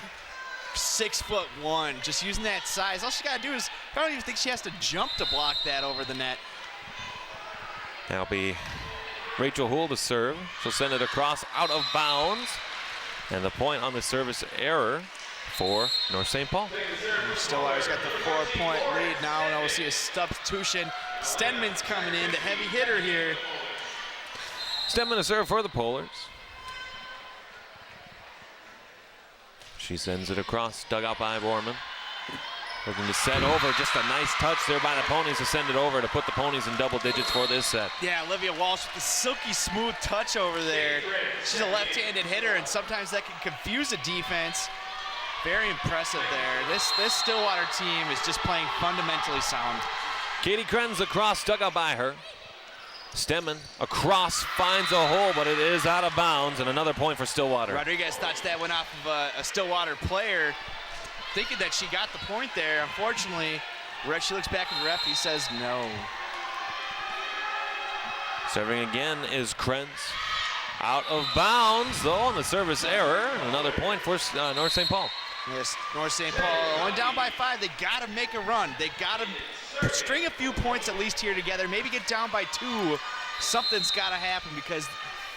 6'1", just using that size. All she got to do is, I don't even think she has to jump to block that over the net. That'll be Rachel Hool to serve. She'll send it across out of bounds. And the point on the service error for North St. Paul. Stillwater's got the 4-point lead now, and we'll see a substitution. Stenman's coming in, the heavy hitter here. Stenman to serve for the Polars. She sends it across, dug out by Borman. Looking to set over, just a nice touch there by the Ponies to send it over to put the Ponies in double digits for this set. Yeah, Olivia Walsh with the silky smooth touch over there. She's a left-handed hitter, and sometimes that can confuse a defense. Very impressive there. This Stillwater team is just playing fundamentally sound. Katie Krenz across, dug out by her. Stenman across, finds a hole, but it is out of bounds, and another point for Stillwater. Rodriguez thought that went off of a Stillwater player, thinking that she got the point there. Unfortunately, she looks back at the ref, he says no. Serving again is Krenz. Out of bounds, though, on the service error. Another point for North St. Paul. Yes, North St. Paul only down by 5. They got to make a run. They got to string a few points at least here together. Maybe get down by 2. Something's got to happen because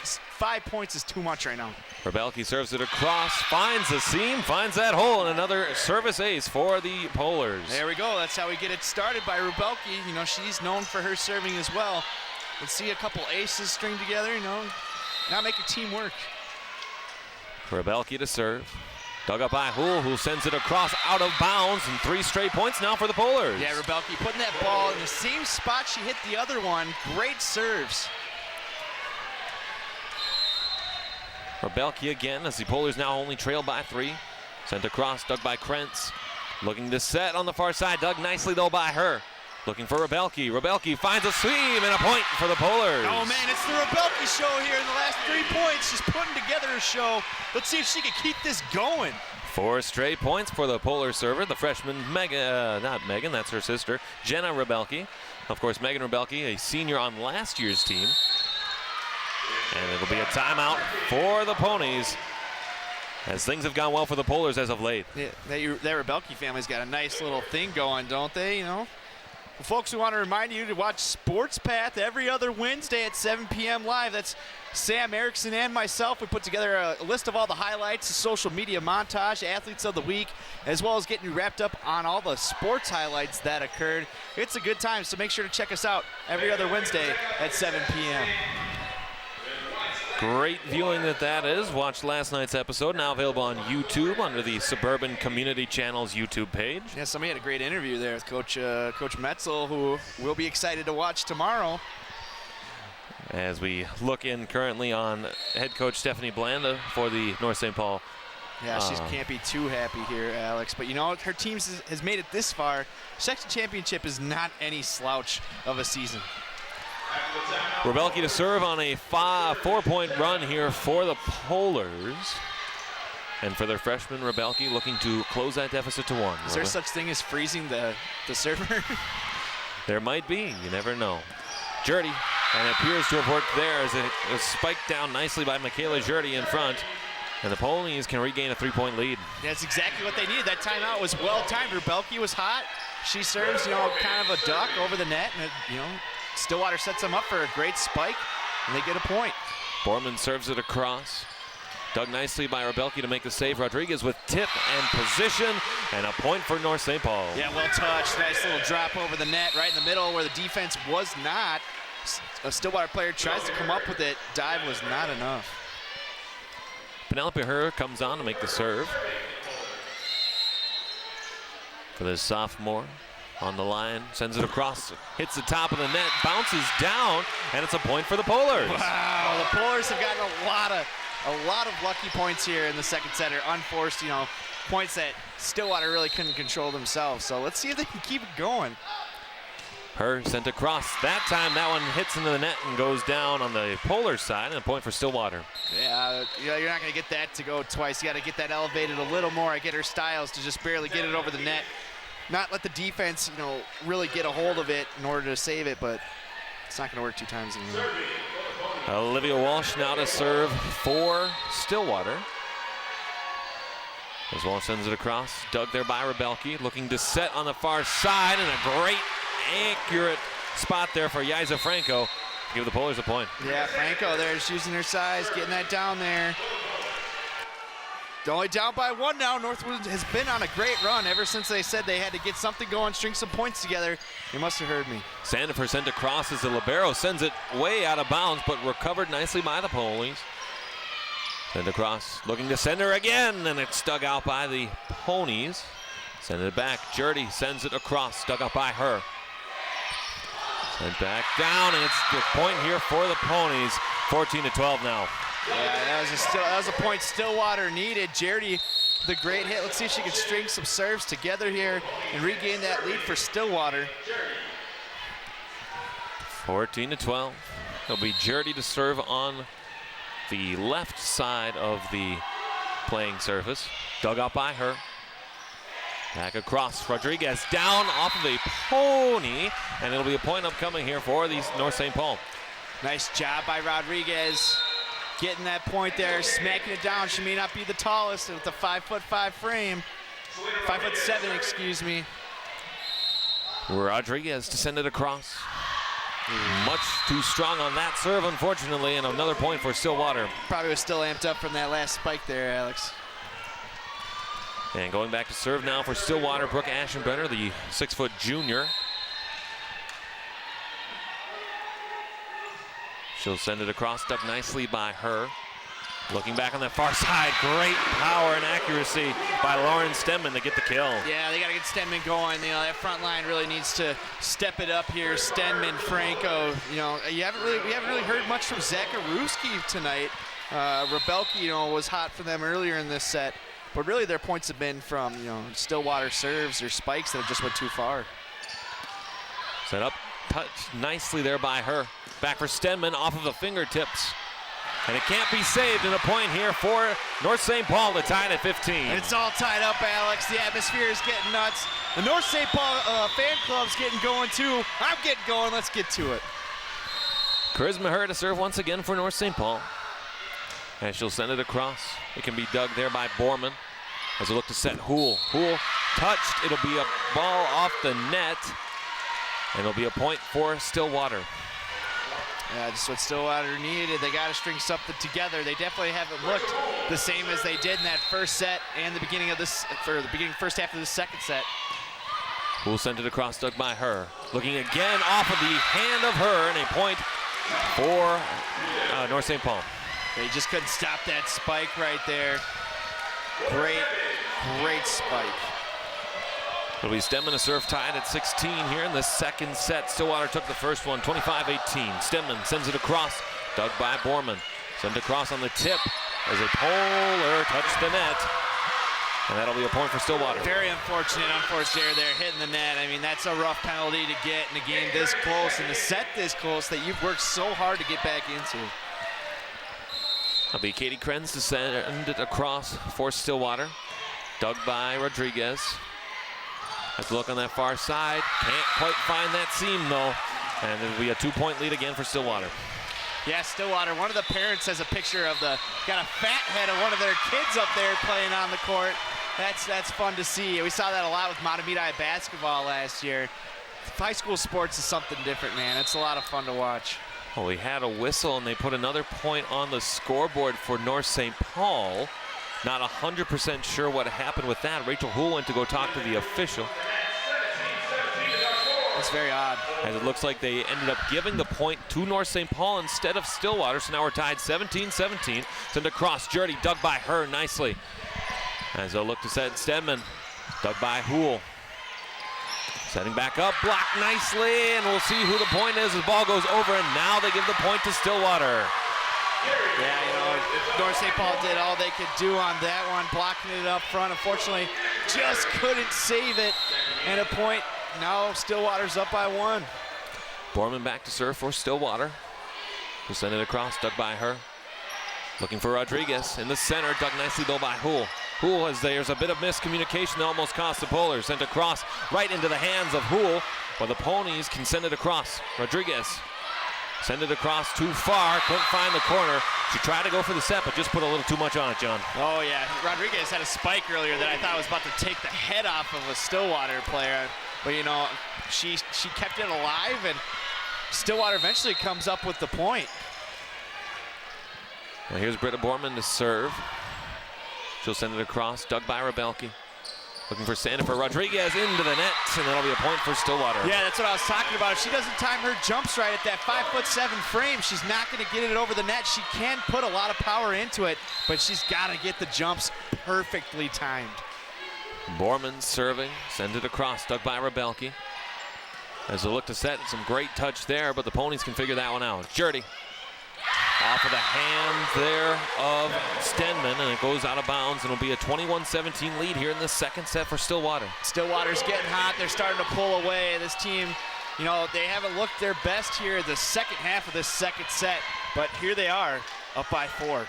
5 points is too much right now. Rebelke serves it across, finds the seam, finds that hole, and another service ace for the Polars. There we go. That's how we get it started by Rebelke. She's known for her serving as well. Let's see a couple aces string together, now make a team work. Rebelke to serve. Dug up by Hool, who sends it across out of bounds, and 3 straight points now for the Polars. Yeah, Rebelke putting that ball in the same spot she hit the other one. Great serves. Rebelke again, as the Polars now only trail by 3. Sent across, dug by Krentz. Looking to set on the far side, dug nicely though by her. Looking for Rebelki. Rebelki finds a sweep and a point for the Polars. Oh man, it's the Rebelki show here in the last 3 points. She's putting together a show. Let's see if she can keep this going. 4 straight points for the Polar server. The freshman, not Megan, that's her sister, Jenna Rebelki. Of course, Megan Rebelki, a senior on last year's team. And it'll be a timeout for the Ponies, as things have gone well for the Polars as of late. Yeah, that Rebelki family's got a nice little thing going, don't they? You know, well, folks, we want to remind you to watch Sports Path every other Wednesday at 7 p.m. live. That's Sam Erickson and myself. We put together a list of all the highlights, the social media montage, athletes of the week, as well as getting you wrapped up on all the sports highlights that occurred. It's a good time, so make sure to check us out every other Wednesday at 7 p.m. Great viewing that is. Watched last night's episode, now available on YouTube under the Suburban Community Channel's YouTube page. Yeah, somebody had a great interview there with Coach Metzel, who we'll be excited to watch tomorrow. As we look in currently on head coach Stephanie Blanda for the North St. Paul. Yeah, she can't be too happy here, Alex. But you know, her team has made it this far. Section championship is not any slouch of a season. Rebelki to serve on a 4-point run here for the Polars. And for their freshman, Rebelki looking to close that deficit to 1. Is there such thing as freezing the server? There might be. You never know. Jurdy, and it appears to have worked there as it was spiked down nicely by Michaela Jurdy in front. And the Ponies can regain a 3-point lead. That's exactly what they needed. That timeout was well timed. Rebelki was hot. She serves, kind of a duck over the net, and Stillwater sets them up for a great spike, and they get a point. Borman serves it across. Dug nicely by Rebelki to make the save. Rodriguez with tip and position, and a point for North St. Paul. Yeah, well touched. Nice little drop over the net right in the middle where the defense was not. A Stillwater player tries to come up with it. Dive was not enough. Penelope Herr comes on to make the serve. For this sophomore. On the line, sends it across, hits the top of the net, bounces down, and it's a point for the Polars. Wow, the Polars have gotten a lot of lucky points here in the second set, or unforced, points that Stillwater really couldn't control themselves. So let's see if they can keep it going. Herr sent across. That time, that one hits into the net and goes down on the Polar side, and a point for Stillwater. Yeah, you're not going to get that to go twice. You got to get that elevated a little more. I get her Styles to just barely get it over the net. Not let the defense, really get a hold of it in order to save it, but it's not going to work 2 times anymore. Olivia Walsh now to serve for Stillwater. As Walsh sends it across, dug there by Rebelki, looking to set on the far side, and a great, accurate spot there for Yiza Franco to give the Polars a point. Yeah, Franco there is using her size, getting that down there. They're only down by 1 now. Northwood has been on a great run ever since they said they had to get something going, string some points together. They must have heard me. Sandifer sent across as the libero sends it way out of bounds, but recovered nicely by the Ponies. Send across, looking to send her again, and it's dug out by the Ponies. Send it back. Jurdy sends it across, dug out by her. Sent back down, and it's the point here for the Ponies. 14-12 now. Yeah, that was a point Stillwater needed. Jurdy, the great hit. Let's see if she can string some serves together here and regain that lead for Stillwater. 14-12. It'll be Jurdy to serve on the left side of the playing surface. Dug out by her. Back across. Rodriguez down off of a pony, and it'll be a point upcoming here for the North St. Paul. Nice job by Rodriguez. Getting that point there, smacking it down. She may not be the tallest with the 5'5" frame. 5'7", excuse me. Rodriguez to send it across. Much too strong on that serve, unfortunately, and another point for Stillwater. Probably was still amped up from that last spike there, Alex. And going back to serve now for Stillwater, Brooke Ashenbrunner, the 6-foot junior. She'll send it across, dug nicely by her. Looking back on that far side, great power and accuracy by Lauren Stenman to get the kill. Yeah, they got to get Stenman going. That front line really needs to step it up here. Stenman, Franco. We haven't really heard much from Zakaruski tonight. Rebelki, was hot for them earlier in this set, but really their points have been from Stillwater serves or spikes that have just went too far. Set up, touched nicely there by her. Back for Stenman off of the fingertips. And it can't be saved, and a point here for North St. Paul to tie it at 15. And it's all tied up, Alex. The atmosphere is getting nuts. The North St. Paul fan club's getting going too. I'm getting going. Let's get to it. Charisma her to serve once again for North St. Paul. And she'll send it across. It can be dug there by Borman. As a look to set Hool. Hool touched. It'll be a ball off the net. And it'll be a point for Stillwater. Yeah, just what Stillwater needed. They got to string something together. They definitely haven't looked the same as they did in that first set and the beginning of this, first half of the second set. Hool sent it across, dug by her. Looking again off of the hand of her, and a point for North St. Paul. They just couldn't stop that spike right there. Great spike. It'll be Stenman to serve tied at 16 here in the second set. Stillwater took the first one, 25-18. Stenman sends it across, dug by Borman. Sent across on the tip as a Polar touched the net. And that'll be a point for Stillwater. Very unfortunate, unforced error there, hitting the net. I mean, that's a rough penalty to get in a game this close and a set this close that you've worked so hard to get back into. It'll be Katie Krenz to send it across for Stillwater. Dug by Rodriguez. Has a look on that far side. Can't quite find that seam though. And it'll be a 2-point lead again for Stillwater. Yeah, Stillwater, one of the parents has a picture of got a fat head of one of their kids up there playing on the court. That's fun to see. We saw that a lot with Matamidi basketball last year. High school sports is something different, man. It's a lot of fun to watch. Well, we had a whistle and they put another point on the scoreboard for North St. Paul. Not 100% sure what happened with that. Rachel Hool went to go talk to the official. That's very odd. As it looks like they ended up giving the point to North St. Paul instead of Stillwater. So now we're tied 17-17. Send across, Jurdy dug by her nicely. As they'll look to set Stenman, dug by Hool. Setting back up, blocked nicely, and we'll see who the point is as the ball goes over, and now they give the point to Stillwater. Yeah, North St. Paul did all they could do on that one, blocking it up front. Unfortunately, just couldn't save it. And a point, now Stillwater's up by 1. Borman back to serve for Stillwater. We'll send it across, dug by her. Looking for Rodriguez in the center, dug nicely though by Hool. Hool, as there's a bit of miscommunication that almost cost the Polars. Sent across right into the hands of Hool, but the Ponies can send it across. Rodriguez send it across too far, couldn't find the corner. She tried to go for the set, but just put a little too much on it, John. Oh yeah, Rodriguez had a spike earlier that I thought was about to take the head off of a Stillwater player. But she kept it alive, and Stillwater eventually comes up with the point. Well, here's Greta Borman to serve. She'll send it across, dug by Rebelke. Looking for Sandifer. Rodriguez into the net, and that'll be a point for Stillwater. Yeah, that's what I was talking about. If she doesn't time her jumps right at that 5'7" frame, she's not going to get it over the net. She can put a lot of power into it, but she's got to get the jumps perfectly timed. Borman serving, send it across, dug by Rebelke. As they look to set, some great touch there, but the Ponies can figure that one out. Jurdy off of the hand there of Stenman, and it goes out of bounds, and it'll be a 21-17 lead here in the second set for Stillwater. Stillwater's getting hot. They're starting to pull away. This team, they haven't looked their best here the second half of this second set, but here they are, up by 4.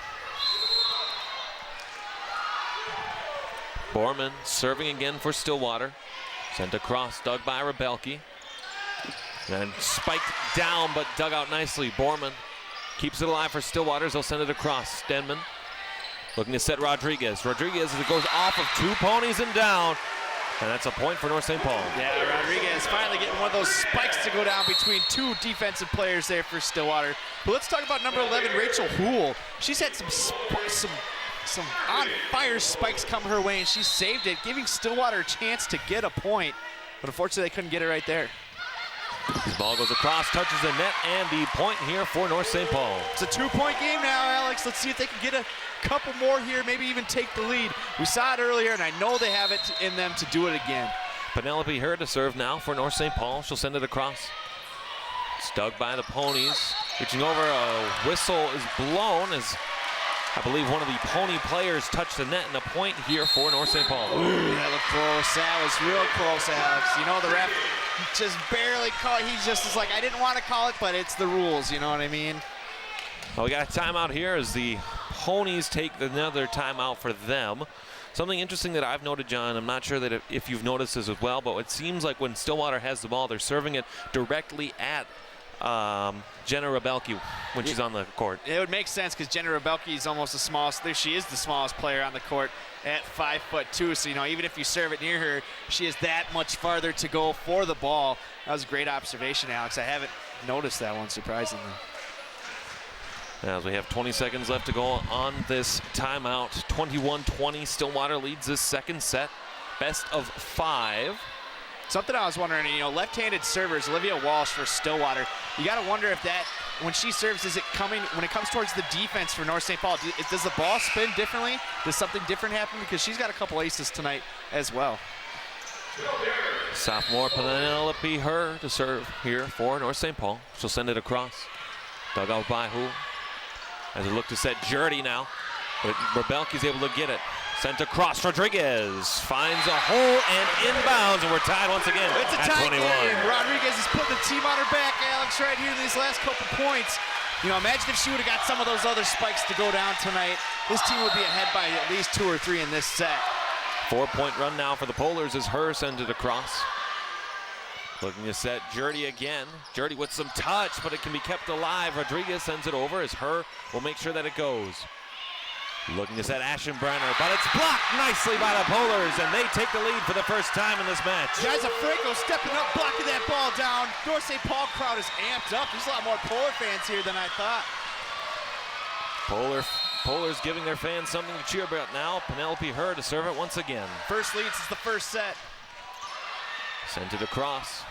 Borman serving again for Stillwater. Sent across, dug by Rebelke. And spiked down, but dug out nicely. Borman keeps it alive for Stillwater. They'll send it across. Stenman looking to set Rodriguez. Rodriguez as it goes off of 2 Ponies and down. And that's a point for North St. Paul. Yeah, Rodriguez finally getting one of those spikes to go down between 2 defensive players there for Stillwater. But let's talk about number 11, Rachel Hool. She's had some on-fire spikes come her way, and she saved it, giving Stillwater a chance to get a point. But unfortunately, they couldn't get it right there. This ball goes across, touches the net, and the point here for North St. Paul. It's a 2-point game now, Alex. Let's see if they can get a couple more here, maybe even take the lead. We saw it earlier, and I know they have it in them to do it again. Penelope Hurd to serve now for North St. Paul. She'll send it across. It's dug by the Ponies. Reaching over, a whistle is blown as I believe one of the Pony players touched the net, and a point here for North St. Paul. Ooh, that looked close. That was real close, Alex. The ref just barely caught. He just is like, I didn't want to call it, but it's the rules, you know what I mean? Well, we got a timeout here as the Ponies take another timeout for them. Something interesting that I've noted, John, I'm not sure that if you've noticed this as well, but it seems like when Stillwater has the ball, they're serving it directly at Jenna Rebelke when she's on the court. It would make sense because Jenna Rebelke is almost the smallest. She is the smallest player on the court at 5'2". So, you know, even if you serve it near her, she is that much farther to go for the ball. That was a great observation, Alex. I haven't noticed that one, surprisingly. As we have 20 seconds left to go on this timeout, 21-20, Stillwater leads this second set, best of 5. Something I was wondering, you know, left-handed servers, Olivia Walsh for Stillwater, you got to wonder if that, when she serves, is it coming, when it comes towards the defense for North St. Paul, does the ball spin differently? Does something different happen? Because she's got a couple aces tonight as well. Sophomore Penelope Her to serve here for North St. Paul. She'll send it across. Dug out by Hool. As they look to set Jurdy now, but Rebelke's able to get it. Sent across, Rodriguez finds a hole and inbounds, and we're tied once again It's a at tie 21. game. Rodriguez has put the team on her back, Alex, right here in these last couple points. You know, imagine if she would have got some of those other spikes to go down tonight. This team would be ahead by at least 2 or 3 in this set. 4-point run now for the Polars as Her sends it across. Looking to set Jurdy again. Jurdy with some touch, but it can be kept alive. Rodriguez sends it over as Her will make sure that it goes. Looking to set Ashenbrunner, but it's blocked nicely by the Polars, and they take the lead for the first time in this match. Guys, Franco stepping up, blocking that ball down. North St. Paul crowd is amped up. There's a lot more Polar fans here than I thought. Polars giving their fans something to cheer about now. Penelope Her to serve it once again. First lead since the first set. Sent it across.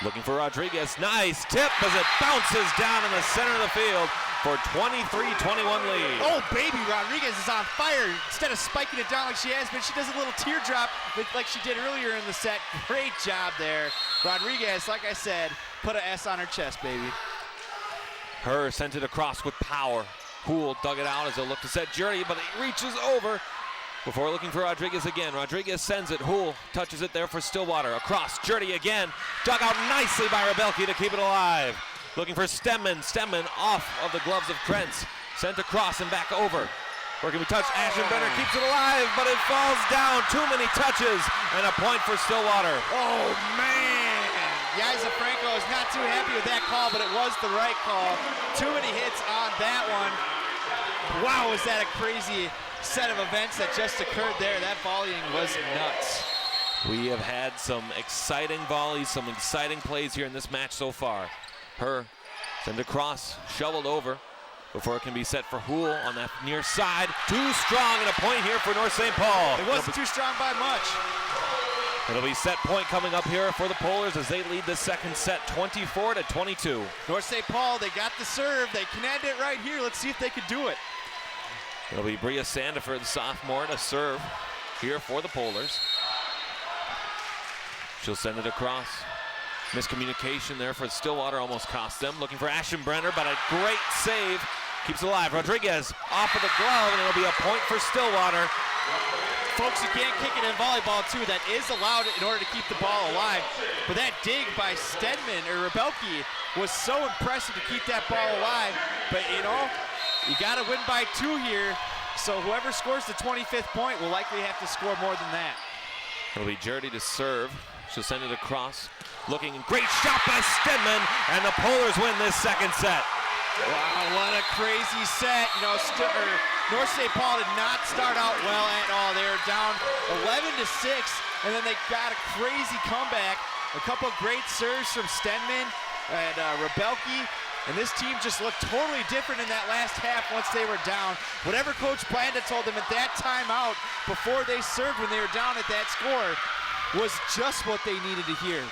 Looking for Rodriguez. Nice tip as it bounces down in the center of the field for 23-21 lead. Oh, baby, Rodriguez is on fire. Instead of spiking it down like she has been, she does a little teardrop like she did earlier in the set. Great job there. Rodriguez, like I said, put an S on her chest, baby. Her sent it across with power. Hool dug it out as they look to set Jurdy, but it reaches over before looking for Rodriguez again. Rodriguez sends it. Hool touches it there for Stillwater. Across, Jurdy again. Dug out nicely by Rebelke to keep it alive. Looking for Stemmen. Stemmen off of the gloves of Krentz. Sent across and back over. Where can we touch? Ashenbrunner keeps it alive, but it falls down. Too many touches, and a point for Stillwater. Oh, man. Yaisa Franco is not too happy with that call, but it was the right call. Too many hits on that one. Wow, was that a crazy set of events that just occurred there. That volleying was nuts. We have had some exciting volleys, some exciting plays here in this match so far. Her send across, shoveled over before it can be set for Hool on that near side. Too strong, and a point here for North St. Paul. It wasn't too strong by much. It'll be set point coming up here for the Polars as they lead the second set 24-22. North St. Paul, they got the serve. They can end it right here. Let's see if they could do it. It'll be Bria Sandifer, the sophomore, to serve here for the Polars. She'll send it across. Miscommunication there for Stillwater almost cost them. Looking for Ashenbrunner, but a great save. Keeps it alive. Rodriguez off of the glove, and it'll be a point for Stillwater. Folks, you can't kick it in volleyball, too. That is allowed in order to keep the ball alive. But that dig by Rebelke was so impressive to keep that ball alive. But, you know, you got to win by 2 here. So whoever scores the 25th point will likely have to score more than that. It'll be Jurdy to serve. She'll send it across. Looking, great shot by Stedman, and the Polars win this second set. Wow, what a crazy set. You know, North St. Paul did not start out well at all. They were down 11-6, and then they got a crazy comeback. A couple of great serves from Stedman and Rebelke, and this team just looked totally different in that last half once they were down. Whatever Coach Blanda told them at that timeout before they served when they were down at that score was just what they needed to hear.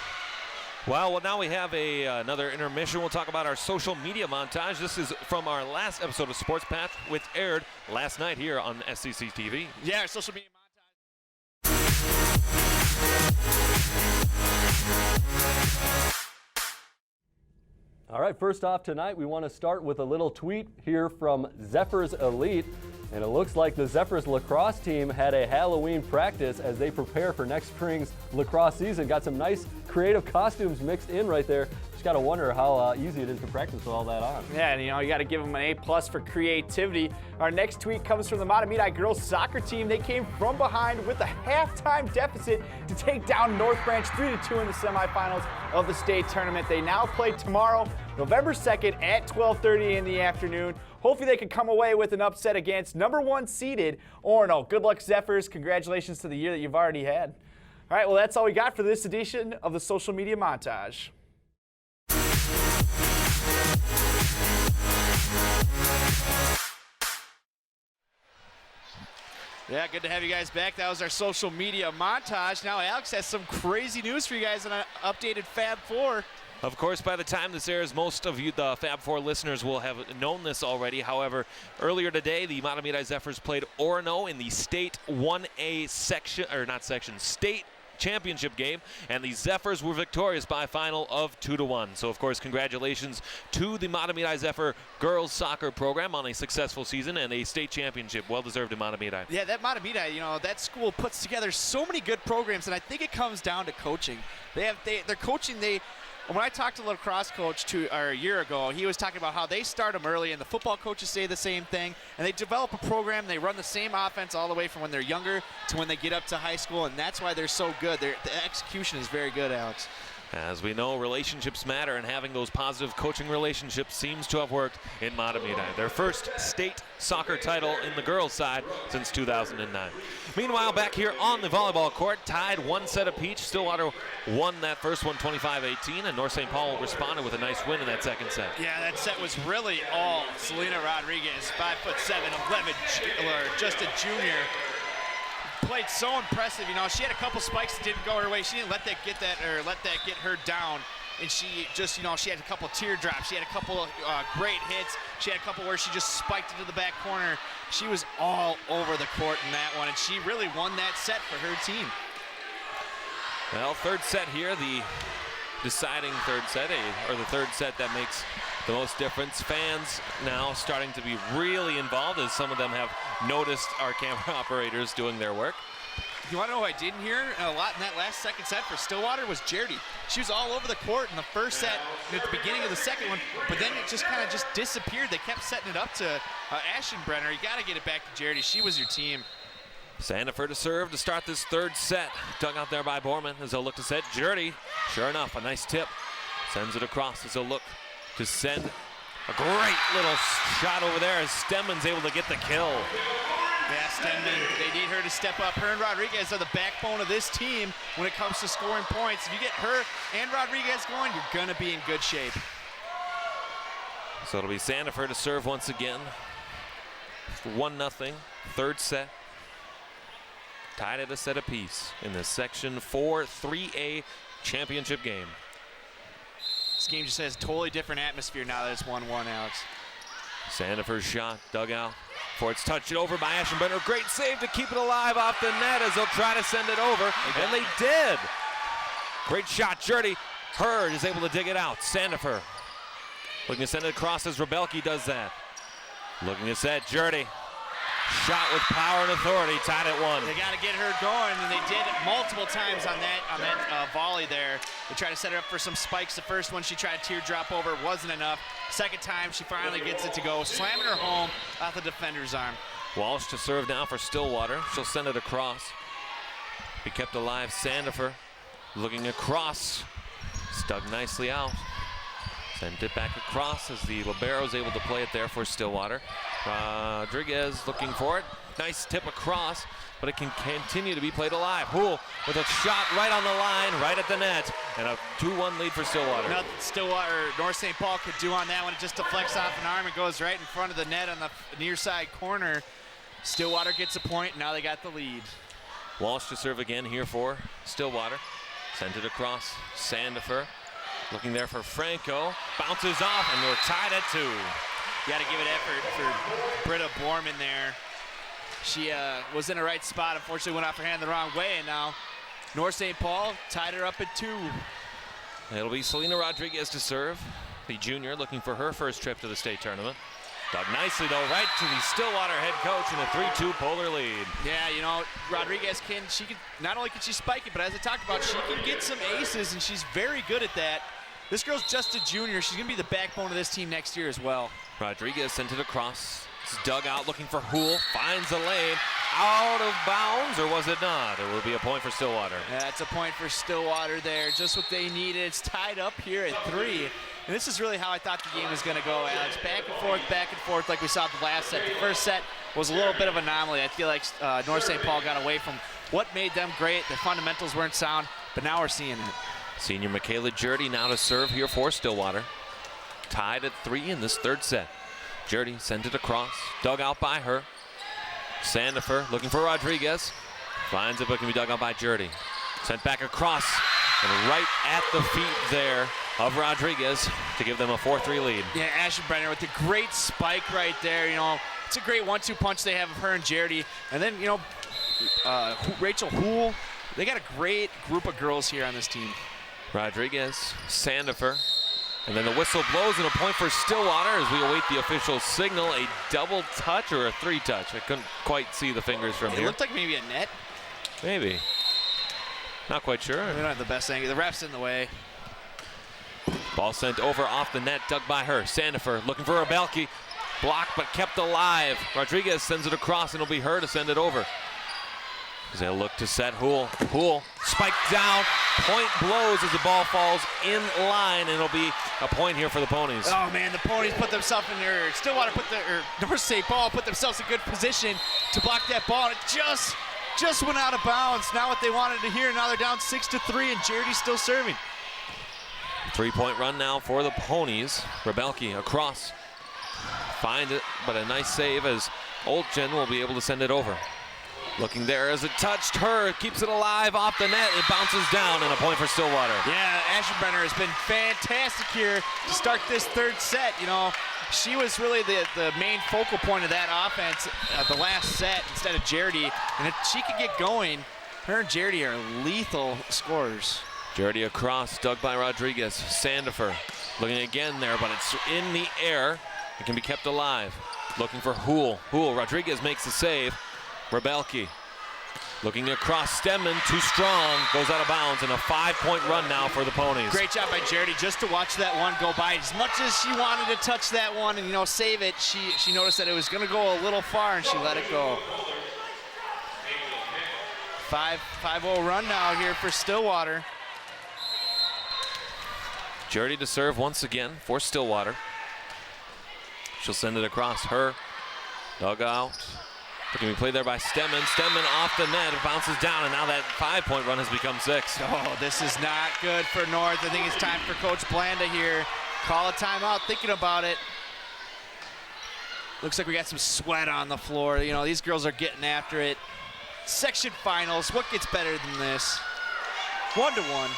Well, now we have another intermission. We'll talk about our social media montage. This is from our last episode of Sports Patch, which aired last night here on SCC TV. Yeah, our social media montage. All right, first off tonight, we want to start with a little tweet here from Zephyr's Elite. And it looks like the Zephyrs lacrosse team had a Halloween practice as they prepare for next spring's lacrosse season. Got some nice creative costumes mixed in right there. Just got to wonder how easy it is to practice with all that on. Yeah, and you got to give them an A+ for creativity. Our next tweet comes from the Matamidi girls soccer team. They came from behind with a halftime deficit to take down North Branch 3-2 in the semifinals of the state tournament. They now play tomorrow, November 2nd at 12:30 in the afternoon. Hopefully they can come away with an upset against number 1 seeded Orono. Good luck, Zephyrs. Congratulations to the year that you've already had. All right, well, that's all we got for this edition of the Social Media Montage. Yeah, good to have you guys back. That was our social media montage. Now Alex has some crazy news for you guys on an updated Fab 4. Of course, by the time this airs, most of you, the Fab 4 listeners, will have known this already. However, earlier today, the Matamidi Zephyrs played Orono in the State 1A State Championship game, and the Zephyrs were victorious by a final of 2-1. So, of course, congratulations to the Matamidi Zephyr girls soccer program on a successful season and a state championship. Well deserved in Matamidi. Yeah, that Matamidi, that school puts together so many good programs, and I think it comes down to coaching. Their coaching, when I talked to the lacrosse coach a year ago, he was talking about how they start them early, and the football coaches say the same thing, and they develop a program. They run the same offense all the way from when they're younger to when they get up to high school, and that's why they're so good. The execution is very good, Alex. As we know, relationships matter, and having those positive coaching relationships seems to have worked in Matamidi. Their first state soccer title in the girls' side since 2009. Meanwhile, back here on the volleyball court, tied 1 set apiece. Stillwater won that first one 25-18, and North St. Paul responded with a nice win in that second set. Yeah, that set was really all Selena Rodriguez, 5'7", 11, just a junior. Played so impressive. She had a couple spikes that didn't go her way. She didn't let that get her down. And she just, she had a couple teardrops. She had a couple great hits. She had a couple where she just spiked into the back corner. She was all over the court in that one, and she really won that set for her team. Well, third set here, the deciding third set, or the third set that makes the most difference. Fans now starting to be really involved, as some of them have noticed our camera operators doing their work. You want to know who I didn't hear a lot in that last second set for Stillwater was Jerdy. She was all over the court in the first set and at the beginning of the second one, but then it just kind of just disappeared. They kept setting it up to Ashenbrunner. You got to get it back to Jerdy. She was your team. Sandifer to serve to start this third set. Dug out there by Borman as they'll look to set. Jerdy, sure enough, a nice tip. Sends it across as they'll look to send a great little shot over there as Stemman's able to get the kill. Yeah, Stedman, they need her to step up. Her and Rodriguez are the backbone of this team when it comes to scoring points. If you get her and Rodriguez going, you're going to be in good shape. So it'll be Sandifer to serve once again. 1-0, third set. Tied at a set apiece in the Section 4 3A championship game. This game just has a totally different atmosphere now that it's 1-1, Alex. Sandifer's shot dug out. For it's touched over by Ashenbrunner. Great save to keep it alive off the net as they'll try to send it over, and they did. Great shot, Jerdy. Hurd is able to dig it out. Sandifer looking to send it across as Rebelke does that. Looking to set, Jerdy. Shot with power and authority, tied at 1. They got to get her going, and they did it multiple times on that volley there. They tried to set her up for some spikes. The first one she tried to teardrop over, wasn't enough. Second time she finally gets it to go, slamming her home off the defender's arm. Walsh to serve now for Stillwater. She'll send it across. Be kept alive. Sandifer looking across. Stuck nicely out. Sent it back across as the libero is able to play it there for Stillwater. Rodriguez looking for it. Nice tip across, but it can continue to be played alive. Houle with a shot right on the line, right at the net, and a 2-1 lead for Stillwater. Nothing Stillwater, North St. Paul could do on that one. It just deflects off an arm and goes right in front of the net on the near side corner. Stillwater gets a point, and now they got the lead. Walsh to serve again here for Stillwater. Sent it across. Sandifer looking there for Franco. Bounces off, and we're tied at 2. You got to give it effort for Greta Borman there. She was in the right spot. Unfortunately, went off her hand the wrong way, and now North St. Paul tied her up at 2. It'll be Selena Rodriguez to serve, the junior looking for her first trip to the state tournament. Dug nicely, though, right to the Stillwater head coach in a 3-2 Polar lead. Yeah, you know, Rodriguez she can, not only can she spike it, but as I talked about, she can get some aces, and she's very good at that. This girl's just a junior. She's going to be the backbone of this team next year as well. Rodriguez sent it across. It's dug out, looking for Hool. Finds the lane. Out of bounds, or was it not? It will be a point for Stillwater. Yeah, it's a point for Stillwater there. Just what they needed. It's tied up here at 3. And this is really how I thought the game was going to go, Alex. Back and forth like we saw the last set. The first set was a little bit of an anomaly. I feel like North St. Paul got away from what made them great. The fundamentals weren't sound, but now we're seeing it. Senior Michaela Jurdy now to serve here for Stillwater. Tied at 3 in this third set. Jurdy sent it across, dug out by her. Sandifer looking for Rodriguez. Finds it, but can be dug out by Jurdy. Sent back across, and right at the feet there of Rodriguez to give them a 4-3 lead. Yeah, Ashenbrunner with the great spike right there. You know, it's a great 1-2 punch they have of her and Jurdy. And then, you know, Rachel Hool. They got a great group of girls here on this team. Rodriguez, Sandifer, and then the whistle blows and a point for Stillwater as we await the official signal. A double touch or a 3-touch? I couldn't quite see the fingers from here. It looked like maybe a net. Maybe. Not quite sure. We don't have the best angle. The ref's in the way. Ball sent over off the net, dug by her. Sandifer looking for Rebelki. Blocked but kept alive. Rodriguez sends it across and it'll be her to send it over. As they look to set Hool. Hool spiked down. Point blows as the ball falls in line, and it'll be a point here for the Ponies. Oh man, the Ponies put themselves in their Stillwater North St. Paul put themselves in good position to block that ball, and it just went out of bounds. Not what they wanted to hear. Now they're down 6-3, and Jurdy's still serving. 3-point run now for the Ponies. Rebelki across. Find it, but a nice save as Olchen will be able to send it over. Looking there as it touched her, keeps it alive off the net. It bounces down and a point for Stillwater. Yeah, Ashenbrunner has been fantastic here to start this third set. You know, she was really the main focal point of that offense the last set instead of Jurdy. And if she can get going, her and Jurdy are lethal scorers. Jurdy across, dug by Rodriguez. Sandifer looking again there, but it's in the air. It can be kept alive. Looking for Hool. Hool, Rodriguez makes the save. Rebelki looking across Stemman, too strong, goes out of bounds, and a 5-point run now for the Ponies. Great job by Jurdy just to watch that one go by. As much as she wanted to touch that one and, you know, save it, she noticed that it was going to go a little far, and she let it go. 5-0 run now here for Stillwater. Jurdy to serve once again for Stillwater. She'll send it across her. Dug out. It can be played there by Stemman. Stemman off the net. It bounces down, and now that 5-point run has become 6. Oh, this is not good for North. I think it's time for Coach Blanda here. Call a timeout, thinking about it. Looks like we got some sweat on the floor. You know, these girls are getting after it. Section finals, what gets better than this? 1-1.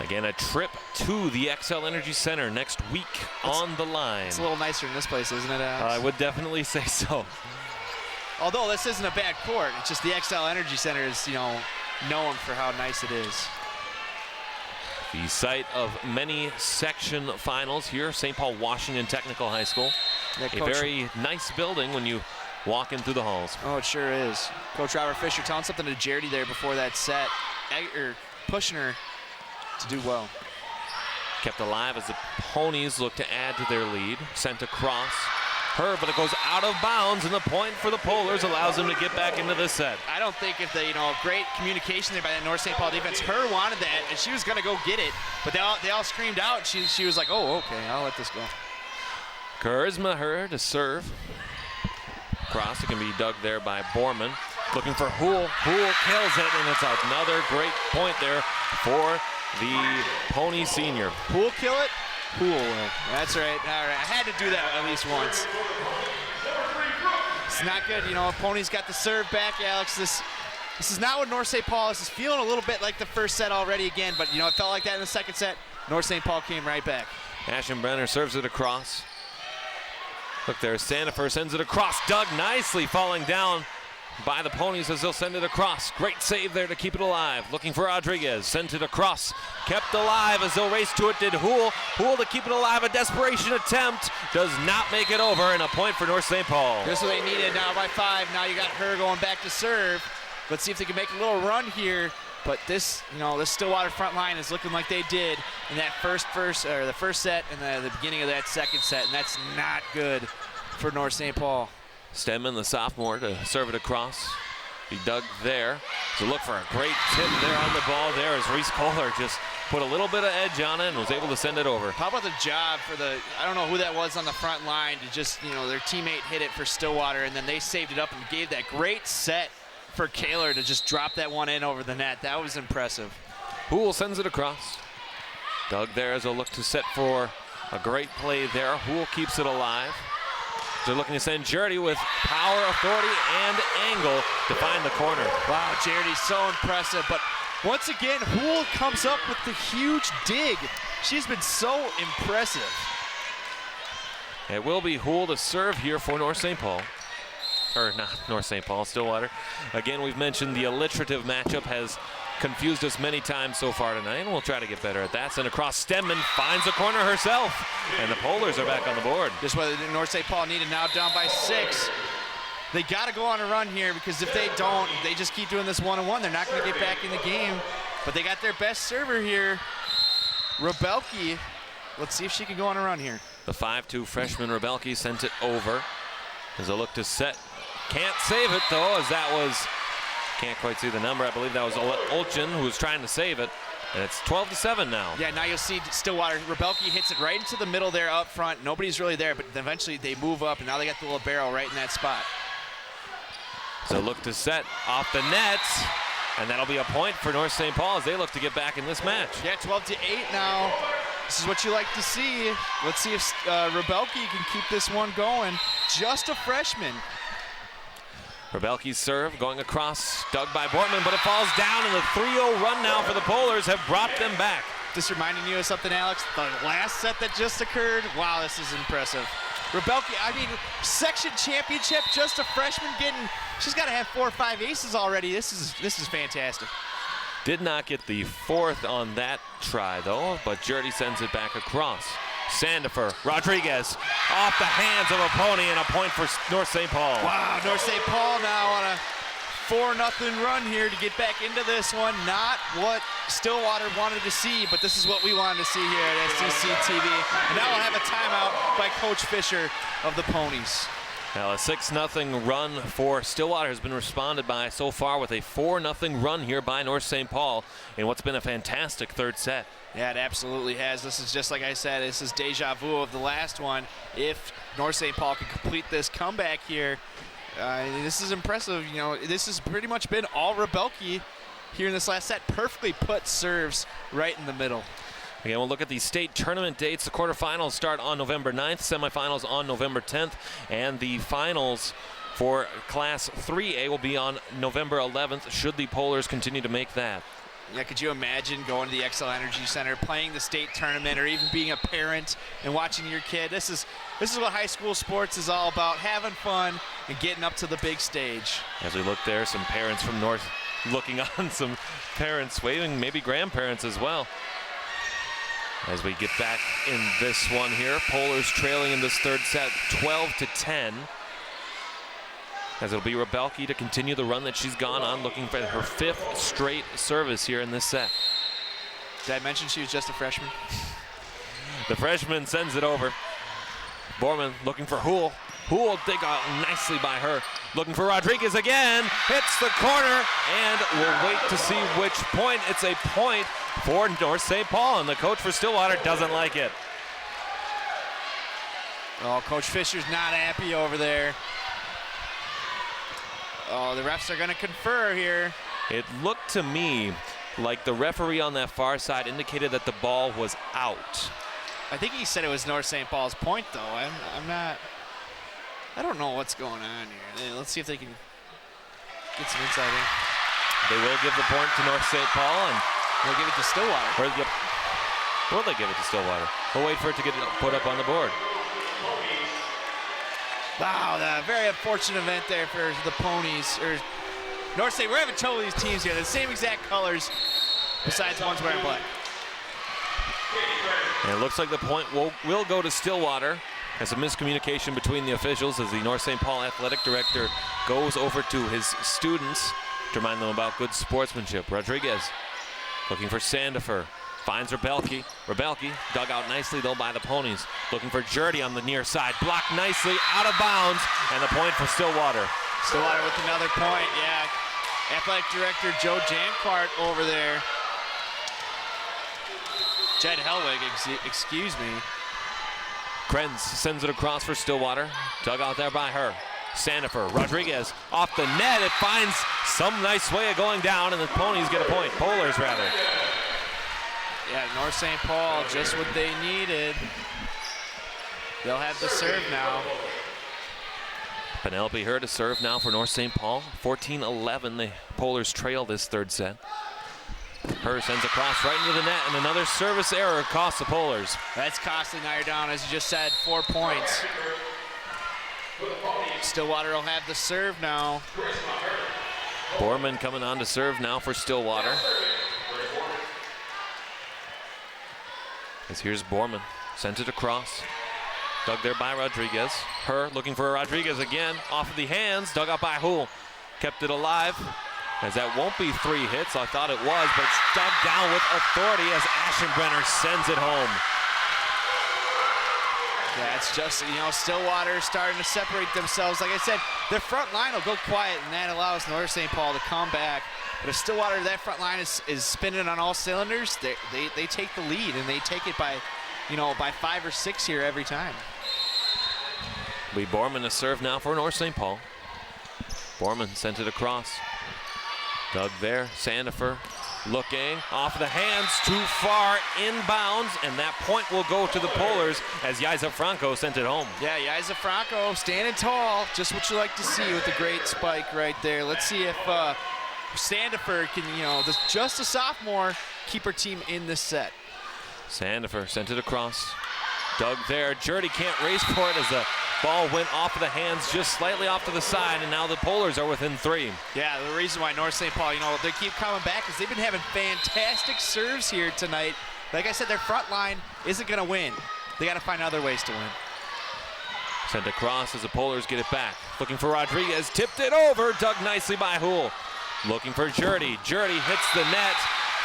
Again, a trip to the XL Energy Center next week on the line. It's a little nicer in this place, isn't it, Alex? I would definitely say so. Although this isn't a bad court, it's just the XL Energy Center is, you know, known for how nice it is. The site of many section finals here, St. Paul Washington Technical High School. Yeah, a very nice building when you walk in through the halls. Oh, it sure is. Coach Robert Fisher telling something to Jurdy there before that set, pushing her to do well. Kept alive as the Ponies look to add to their lead. Sent across. Her, but it goes out of bounds, and the point for the Polars allows them to get back into this set. I don't think if the, you know, great communication there by that North St. Paul defense. Her wanted that, and she was going to go get it, but they all screamed out. She was like, oh, okay, I'll let this go. Charisma her to serve. Cross, it can be dug there by Borman. Looking for Hool. Hool kills it, and it's another great point there for the Pony senior. Hool kill it? Hool will. That's right. All right. I had to do that at least once. It's not good. You know, Pony's got the serve back, Alex. This is not what North St. Paul is. It's feeling a little bit like the first set already again, but, you know, it felt like that in the second set. North St. Paul came right back. Ashenbrunner serves it across. Look there, Sandifer sends it across. Dug nicely, falling down by the Ponies as they'll send it across. Great save there to keep it alive. Looking for Rodriguez. Sent it across. Kept alive as they'll race to it. Did Hool. Hool to keep it alive. A desperation attempt. Does not make it over. And a point for North St. Paul. Just what they needed now by 5. Now you got her going back to serve. Let's see if they can make a little run here. But this, this Stillwater front line is looking like they did in that first set and the beginning of that second set. And that's not good for North St. Paul. Stedman, the sophomore, to serve it across. He dug there. So look for a great tip there on the ball there as Reese Kohler just put a little bit of edge on it and was able to send it over. How about the job for I don't know who that was on the front line to just, their teammate hit it for Stillwater and then they saved it up and gave that great set for Kaler to just drop that one in over the net. That was impressive. Hool sends it across. Dug there as a look to set for a great play there. Hool keeps it alive. They're looking to send Jardy with power, authority, and angle to find the corner. Wow, Jardy's so impressive. But once again, Hool comes up with the huge dig. She's been so impressive. It will be Hool to serve here for North St. Paul. Or not North St. Paul, Stillwater. Again, we've mentioned the alliterative matchup has confused us many times so far tonight, and we'll try to get better at that. Send across, Stedman finds the corner herself, and the Polars are back on the board. Just what North St. Paul needed, now down by 6. They got to go on a run here because if they don't, they just keep doing this one-on-one. They're not going to get back in the game. But they got their best server here, Rebelke. Let's see if she can go on a run here. The 5'2 freshman Rebelke sent it over. As a look to set. Can't save it though, as that was, can't quite see the number. I believe that was Olchen who was trying to save it. And it's 12-7 now. Yeah, now you'll see Stillwater. Rebelke hits it right into the middle there up front. Nobody's really there, but eventually they move up, and now they got the libero right in that spot. So look to set off the nets, and that'll be a point for North St. Paul as they look to get back in this match. Yeah, 12-8 now. This is what you like to see. Let's see if Rebelke can keep this one going. Just a freshman. Rebelke's serve going across, dug by Borman, but it falls down, and the 3-0 run now for the Polars have brought them back. Just reminding you of something, Alex, the last set that just occurred. Wow, this is impressive. Rebelke, section championship, just a freshman she's got to have 4 or 5 aces already. This is fantastic. Did not get the 4th on that try, though, but Jardy sends it back across. Sandifer, Rodriguez, off the hands of a pony, and a point for North St. Paul. Wow, North St. Paul now on a 4-0 run here to get back into this one. Not what Stillwater wanted to see, but this is what we wanted to see here at STC TV. And now we'll have a timeout by Coach Fisher of the Ponies. Now a 6-0 run for Stillwater has been responded by so far with a 4-0 run here by North St. Paul in what's been a fantastic third set. Yeah, it absolutely has. This is just like I said, this is deja vu of the last one. If North St. Paul can complete this comeback here, this is impressive. This has pretty much been all Rebelke here in this last set. Perfectly put serves right in the middle. Again, we'll look at the state tournament dates. The quarterfinals start on November 9th, semifinals on November 10th, and the finals for Class 3A will be on November 11th, should the Polars continue to make that. Yeah, could you imagine going to the XL Energy Center, playing the state tournament, or even being a parent and watching your kid? This is what high school sports is all about, having fun and getting up to the big stage. As we look there, some parents from North looking on, some parents waving, maybe grandparents as well. As we get back in this one here, Polars trailing in this third set 12-10. As it'll be Rebelke to continue the run that she's gone on, looking for her 5th straight service here in this set. Did I mention she was just a freshman? The freshman sends it over. Borman looking for Hool. Hool dig out nicely by her. Looking for Rodriguez again. Hits the corner, and we'll wait to see which point. It's a point for North St. Paul, and the coach for Stillwater doesn't like it. Oh, Coach Fisher's not happy over there. Oh, the refs are going to confer here. It looked to me like the referee on that far side indicated that the ball was out. I think he said it was North St. Paul's point, though. I'm not. I don't know what's going on here. Let's see if they can get some insight in. They will give the point to North St. Paul, and they'll give it to Stillwater. Will they give it to Stillwater? We'll wait for it to get put up on the board. Wow, a very unfortunate event there for the Ponies. Or North State, we're having trouble with these teams here. The same exact colors, besides one's wearing black. And it looks like the point will go to Stillwater. There's a miscommunication between the officials as the North St. Paul athletic director goes over to his students to remind them about good sportsmanship. Rodriguez looking for Sandifer. Finds Rebelke. Rebelke dug out nicely though by the Ponies. Looking for Jurdy on the near side. Blocked nicely, out of bounds, and the point for Stillwater. Stillwater with another point, yeah. Athletic director Joe Janquart over there. Jed Helwig, excuse me. Krenz sends it across for Stillwater. Dug out there by her. Sandifer, Rodriguez off the net. It finds some nice way of going down, and the Ponies get a point. Polars, rather. Yeah, North St. Paul, just what they needed. They'll have the serve now. Penelope Her to serve now for North St. Paul. 14-11, the Polars trail this third set. Her sends across right into the net, and another service error costs the Polars. That's costly. Now you're down, as you just said, 4 points. Stillwater will have the serve now. Borman coming on to serve now for Stillwater. As here's Borman, sent it across. Dug there by Rodriguez. Her looking for Rodriguez again, off of the hands, dug out by Hool. Kept it alive, as that won't be 3 hits. I thought it was, but it's dug down with authority as Ashenbrunner sends it home. Yeah, it's just, Stillwater starting to separate themselves. Like I said, their front line will go quiet, and that allows North St. Paul to come back. But if Stillwater, that front line is spinning on all cylinders, they take the lead, and they take it by, by 5 or 6 here every time. Lee Borman to serve now for North St. Paul. Borman sent it across. Dug there, Sandifer looking off the hands, too far, inbounds, and that point will go to the Polars as Yaiza Franco sent it home. Yeah, Yaiza Franco standing tall, just what you like to see with the great spike right there. Let's see if Sandifer can, just a sophomore, keep her team in this set. Sandifer sent it across. Dug there, Jurdy can't race for it as the ball went off of the hands just slightly off to the side, and now the Polars are within 3. Yeah, the reason why North St. Paul, they keep coming back is they've been having fantastic serves here tonight. Like I said, their front line isn't going to win. They got to find other ways to win. Sent across as the Polars get it back. Looking for Rodriguez, tipped it over, dug nicely by Hool. Looking for Jurdy. Jurdy hits the net,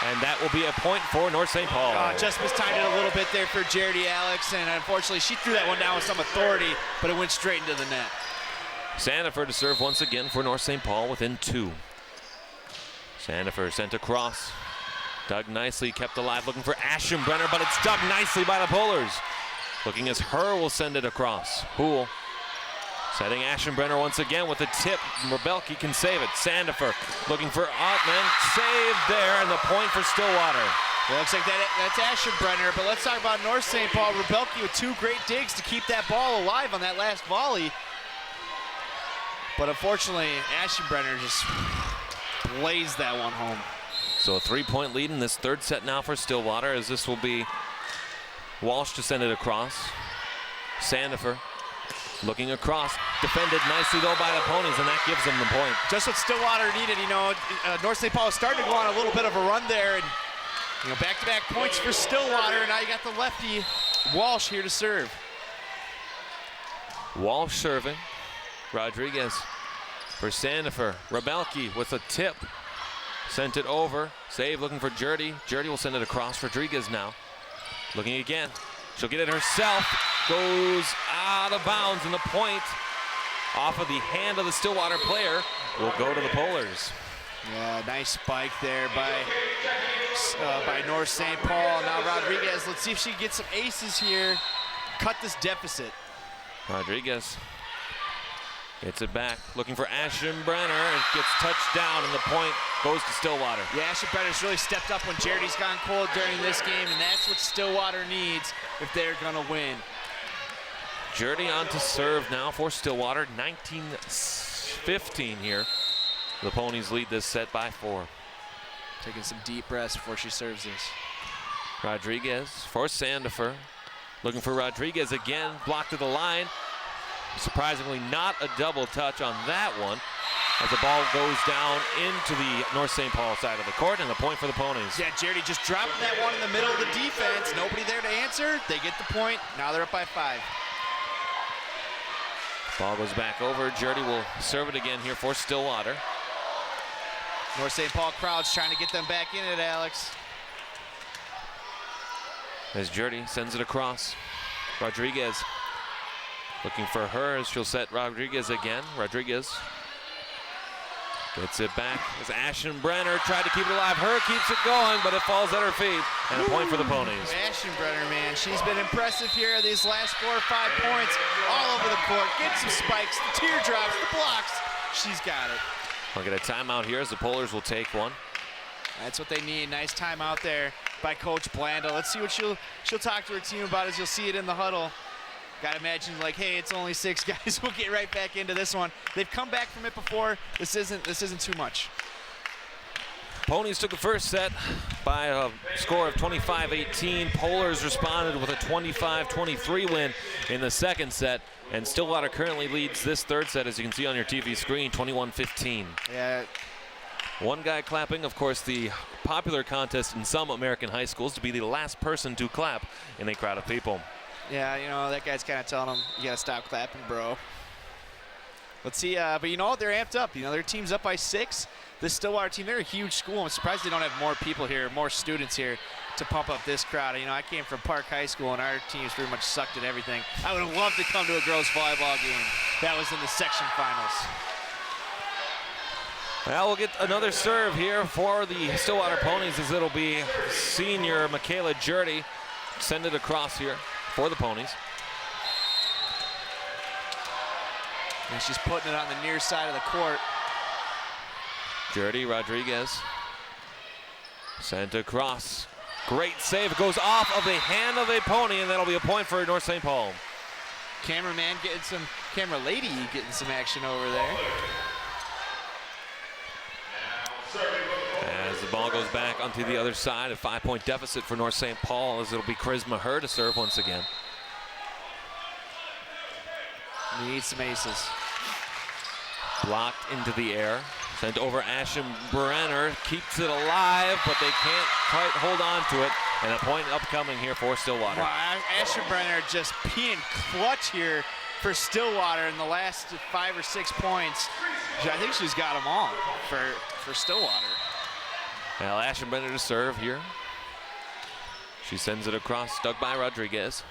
and that will be a point for North St. Paul. Just mistimed it a little bit there for Jurdy, Alex, and unfortunately she threw that one down with some authority, but it went straight into the net. Sandifer to serve once again for North St. Paul within 2. Sandifer sent across. Dug nicely, kept alive, looking for Ashenbrunner, but it's dug nicely by the Polars. Looking as Her will send it across. Hool setting Ashenbrunner once again with a tip. Rebelke can save it. Sandifer looking for Ottman. Save there, and the point for Stillwater. Well, looks like that's Ashenbrunner, but let's talk about North St. Paul. Rebelke with 2 great digs to keep that ball alive on that last volley. But unfortunately, Ashenbrunner just blazed that one home. So a 3-point lead in this third set now for Stillwater, as this will be Walsh to send it across. Sandifer looking across, defended nicely though by the Ponies, and that gives them the point. Just what Stillwater needed, North St. Paul is starting to go on a little bit of a run there, and back-to-back points for Stillwater, and now you got the lefty Walsh here to serve. Walsh serving. Rodriguez for Sandifer. Rebelke with a tip. Sent it over. Save looking for Jurdy. Jurdy will send it across. Rodriguez now. Looking again. She'll get it herself. Goes out of bounds, and the point off of the hand of the Stillwater player will go to the Polars. Yeah, nice spike there by North St. Paul. Now Rodriguez, let's see if she can get some aces here. Cut this deficit. Rodriguez gets it back, looking for Ashenbrunner. It gets touched down, and the point goes to Stillwater. Yeah, Ashenbrunner's really stepped up when Jurdy's gone cold during this game, and that's what Stillwater needs if they're gonna win. Jurdy on to serve now for Stillwater. 19-15 here. The Ponies lead this set by 4. Taking some deep breaths before she serves this. Rodriguez for Sandifer. Looking for Rodriguez again, blocked to the line. Surprisingly, not a double touch on that one, as the ball goes down into the North St. Paul side of the court, and a point for the Ponies. Yeah, Jerry just dropping that one in the middle of the defense. Nobody there to answer. They get the point. Now they're up by 5. Ball goes back over. Jerdy will serve it again here for Stillwater. North St. Paul crowd's trying to get them back in it, Alex. As Jerdy sends it across. Rodriguez looking for her as she'll set Rodriguez again. Rodriguez gets it back as Ashenbrunner tried to keep it alive. Her keeps it going, but it falls at her feet. And a point for the Ponies. Ashenbrunner, man, she's been impressive here these last 4 or 5 points. All over the court, gets some spikes, the teardrops, the blocks. She's got it. We'll get a timeout here as the Polars will take one. That's what they need. Nice timeout there by Coach Blanda. Let's see what she'll talk to her team about as you'll see it in the huddle. Gotta imagine, like, hey, it's only 6 guys. We'll get right back into this one. They've come back from it before. This isn't too much. Ponies took the first set by a score of 25-18. Polars responded with a 25-23 win in the second set. And Stillwater currently leads this third set, as you can see on your TV screen, 21-15. Yeah. One guy clapping, of course, the popular contest in some American high schools to be the last person to clap in a crowd of people. Yeah, you know, that guy's kind of telling them, you gotta stop clapping, bro. Let's see, but you know, they're amped up. You know, their team's up by 6. This Stillwater team, they're a huge school. I'm surprised they don't have more people here, more students here to pump up this crowd. You know, I came from Park High School, and our teams pretty much sucked at everything. I would have loved to come to a girls' volleyball game. That was in the section finals. Well, we'll get another serve here for the Stillwater Ponies, as it'll be senior Michaela Jerdy. Send it across here for the Ponies. And she's putting it on the near side of the court. Jerdy Rodriguez sent across. Great save. It goes off of the hand of a Pony, and that'll be a point for North St. Paul. Camera lady getting some action over there. As the ball goes back onto the other side, a 5-point deficit for North St. Paul, as it'll be Charisma Her to serve once again. Need some aces. Blocked into the air. Sent over Ashenbrunner. Keeps it alive, but they can't quite hold on to it. And a point upcoming here for Stillwater. Wow, Ashenbrunner just being clutch here for Stillwater in the last 5 or 6 points. I think she's got them all for Stillwater. Well, Ashenbrunner to serve here. She sends it across, dug by Rodriguez.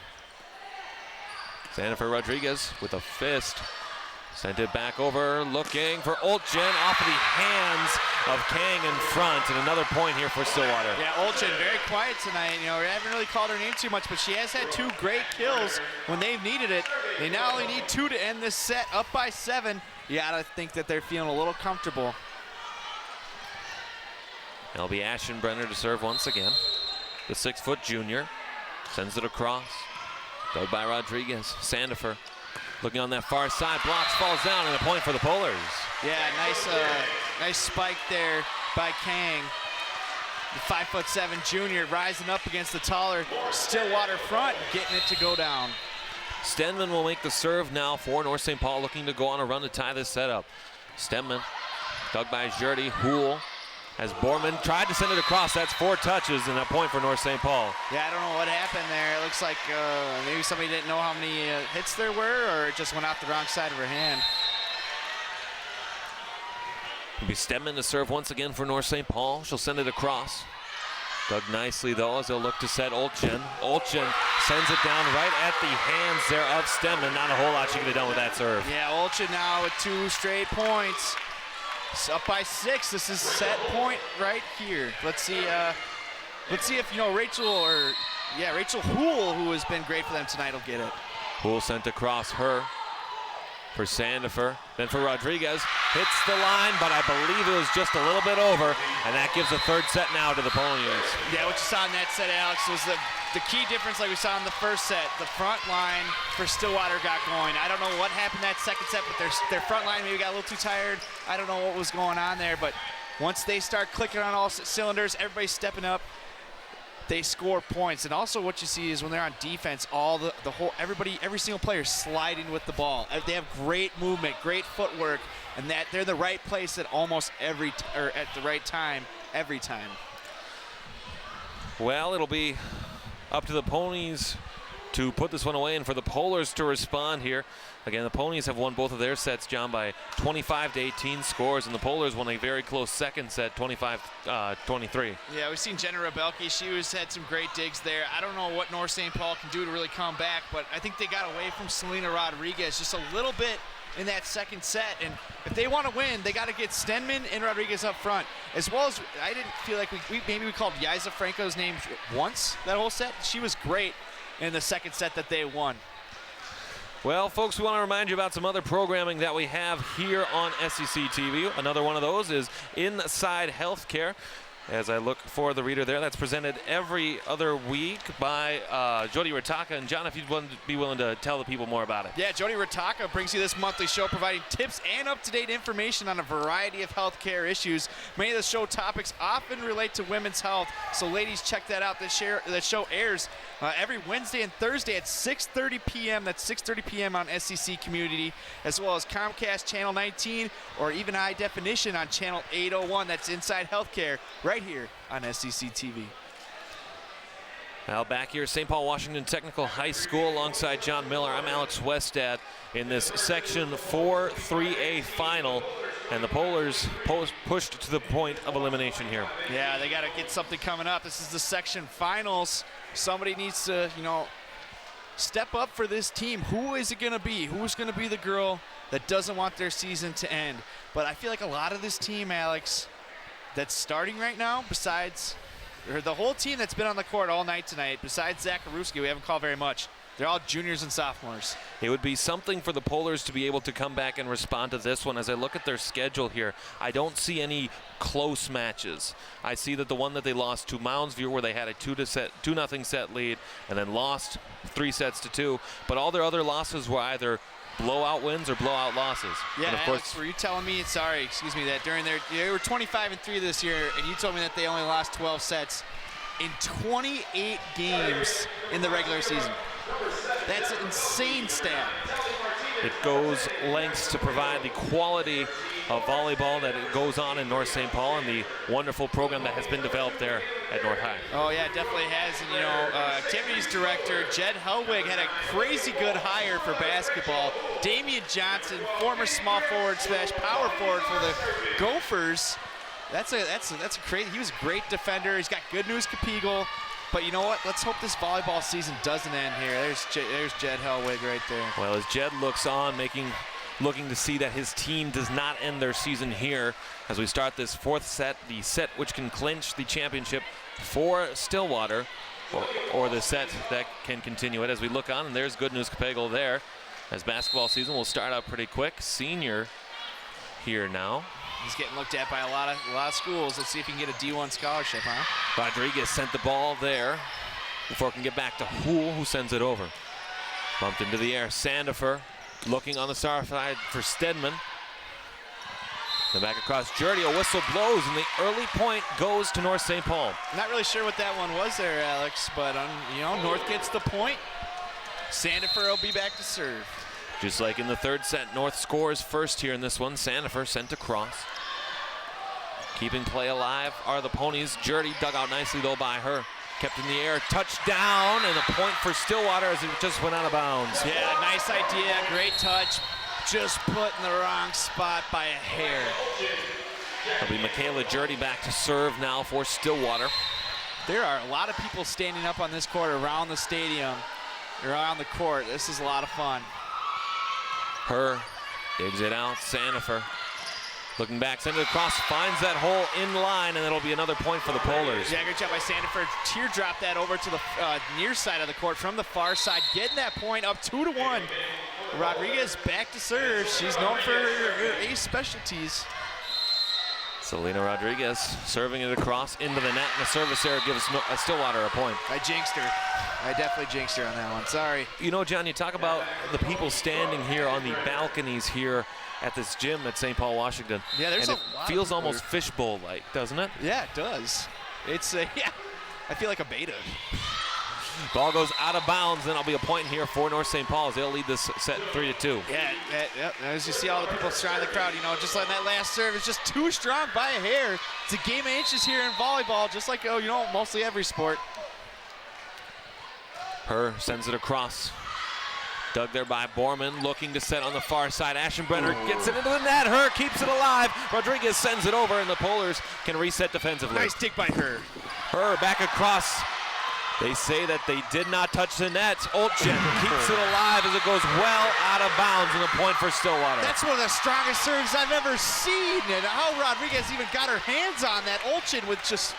Sandifer Rodriguez with a fist. Sent it back over, looking for Olchen off of the hands of Kang in front, and another point here for Stillwater. Yeah, Olchen very quiet tonight. You know, we haven't really called her name too much, but she has had 2 great kills when they've needed it. They now only need 2 to end this set, up by 7. You gotta think that they're feeling a little comfortable. It'll be Ashenbrunner to serve once again. The 6-foot junior sends it across. Dug by Rodriguez. Sandifer looking on that far side, blocks, falls down, and a point for the Polars. Yeah, nice spike there by Kang. The 5'7" junior rising up against the taller Stillwater front, getting it to go down. Stenman will make the serve now for North St. Paul, looking to go on a run to tie this set up. Stenman, dug by Jerdy. Hool as Borman tried to send it across. That's 4 touches and a point for North St. Paul. Yeah, I don't know what happened there. It looks like maybe somebody didn't know how many hits there were, or it just went off the wrong side of her hand. It'll be Stenman to serve once again for North St. Paul. She'll send it across. Dug nicely, though, as they'll look to set Olchen. Olchen sends it down right at the hands there of Stenman. Not a whole lot she could have done with that serve. Yeah, Olchen now with 2 straight points. It's up by 6. This is set point right here. Let's see if, you know, Rachel Hool, who has been great for them tonight, will get it. Hool sent across her for Sandifer, then for Rodriguez. Hits the line, but I believe it was just a little bit over, and that gives a 3rd set now to the Ponies. Yeah, what you saw in that set, Alex, was the key difference like we saw in the first set. The front line for Stillwater got going. I don't know what happened that second set, but their front line maybe got a little too tired. I don't know what was going on there, but once they start clicking on all cylinders, everybody's stepping up. they score points. And also what you see is when they're on defense, every single player is sliding with the ball. They have great movement, great footwork, and that they're in the right place at almost at the right time every time. Well, it'll be up to the Ponies to put this one away and for the Polars to respond here. Again, the Ponies have won both of their sets, John, by 25-18 scores, and the Polars won a very close second set, 25-23. Yeah, we've seen Jenna Rebelke. She had some great digs there. I don't know what North St. Paul can do to really come back, but I think they got away from Selena Rodriguez just a little bit in that second set, and if they want to win, they got to get Stenman and Rodriguez up front, as well as I didn't feel like maybe we called Yaiza Franco's name once that whole set. She was great in the second set that they won. Well, folks, we want to remind you about some other programming that we have here on SEC TV. Another one of those is Inside Healthcare. As I look for the reader there, that's presented every other week by Jody Ritaka. And John, if you'd be willing to tell the people more about it. Yeah, Jody Ritaka brings you this monthly show providing tips and up-to-date information on a variety of healthcare issues. Many of the show topics often relate to women's health, so ladies, check that out. The show airs every Wednesday and Thursday at 6:30 p.m. That's 6:30 p.m. on SEC Community, as well as Comcast Channel 19 or even high definition on Channel 801. That's Inside Healthcare right here on SEC TV. Now back here, St. Paul Washington Technical High School alongside John Miller. I'm Alex Westad in this Section 4 3A final. And the Polars pushed to the point of elimination here. Yeah, they got to get something coming up. This is the section finals. Somebody needs to, step up for this team. Who is it going to be? Who's going to be the girl that doesn't want their season to end? But I feel like a lot of this team, Alex, that's starting right now, besides the whole team that's been on the court all night tonight, besides Zach Aruski, we haven't called very much. They're all juniors and sophomores. It would be something for the Polars to be able to come back and respond to this one. As I look at their schedule here, I don't see any close matches. I see that the one that they lost to Moundsview, where they had a 2-0 set lead and then lost 3-2, but all their other losses were either blowout wins or blowout losses. Yeah, and of Alex, course, were you telling me, that during they were 25-3 this year, and you told me that they only lost 12 sets in 28 games in the regular season. That's an insane stat. It goes lengths to provide the quality of volleyball that it goes on in North St. Paul and the wonderful program that has been developed there at North High. Oh yeah, it definitely has. And activities director Jed Helwig had a crazy good hire for basketball. Damian Johnson, former small forward / power forward for the Gophers. That's a crazy. He was a great defender. He's got good news Capigal. But you know what? Let's hope this volleyball season doesn't end here. There's Jed Helwig right there. Well, as Jed looks on, looking to see that his team does not end their season here as we start this fourth set, the set which can clinch the championship for Stillwater, or the set that can continue it. As we look on, and there's Good News Capagal there, as basketball season will start out pretty quick. Senior here now. He's getting looked at by a lot of schools. Let's see if he can get a D1 scholarship, huh? Rodriguez sent the ball there before it can get back to Houle, who sends it over. Bumped into the air. Sandifer looking on the star side for Stedman. Then back across Jurdy. A whistle blows, and the early point goes to North St. Paul. Not really sure what that one was there, Alex, but North gets the point. Sandifer will be back to serve. Just like in the third set, North scores first here in this one. Sandifer sent across. Keeping play alive are the Ponies. Jurdy dug out nicely, though, by her. Kept in the air, touchdown, and a point for Stillwater as it just went out of bounds. Yeah, nice idea, great touch. Just put in the wrong spot by a hair. It'll be Michaela Jurdy back to serve now for Stillwater. There are a lot of people standing up on this court around the stadium, around the court. This is a lot of fun. Her digs it out. Sandifer looking back, sends it across, finds that hole in line, and it'll be another point for the Polars. Yeah, great job by Sandifer. Teardrop that over to the near side of the court from the far side, getting that point up 2-1. Rodriguez back to serve. She's known for her ace specialties. Selena Rodriguez serving it across into the net, and the service error gives Stillwater a point. I jinxed her. I definitely jinxed her on that one. Sorry. John, you talk about the people standing here on the balconies here at this gym at St. Paul, Washington. Yeah, there's and a it lot feels of almost fishbowl-like, doesn't it? Yeah, it does. It's I feel like a beta. Ball goes out of bounds, then it'll be a point here for North St. Paul as they'll lead this set 3-2. Yeah, as you see all the people surrounding the crowd, just letting that last serve is just too strong by a hair. It's a game of inches here in volleyball, just like, mostly every sport. Her sends it across. Dug there by Borman, looking to set on the far side. Ashenbrunner gets it into the net. Her keeps it alive. Rodriguez sends it over, and the Polars can reset defensively. Nice dig by her. Her back across. They say that they did not touch the net. Olchen keeps it alive as it goes well out of bounds, and a point for Stillwater. That's one of the strongest serves I've ever seen. And how Rodriguez even got her hands on that Olchen with just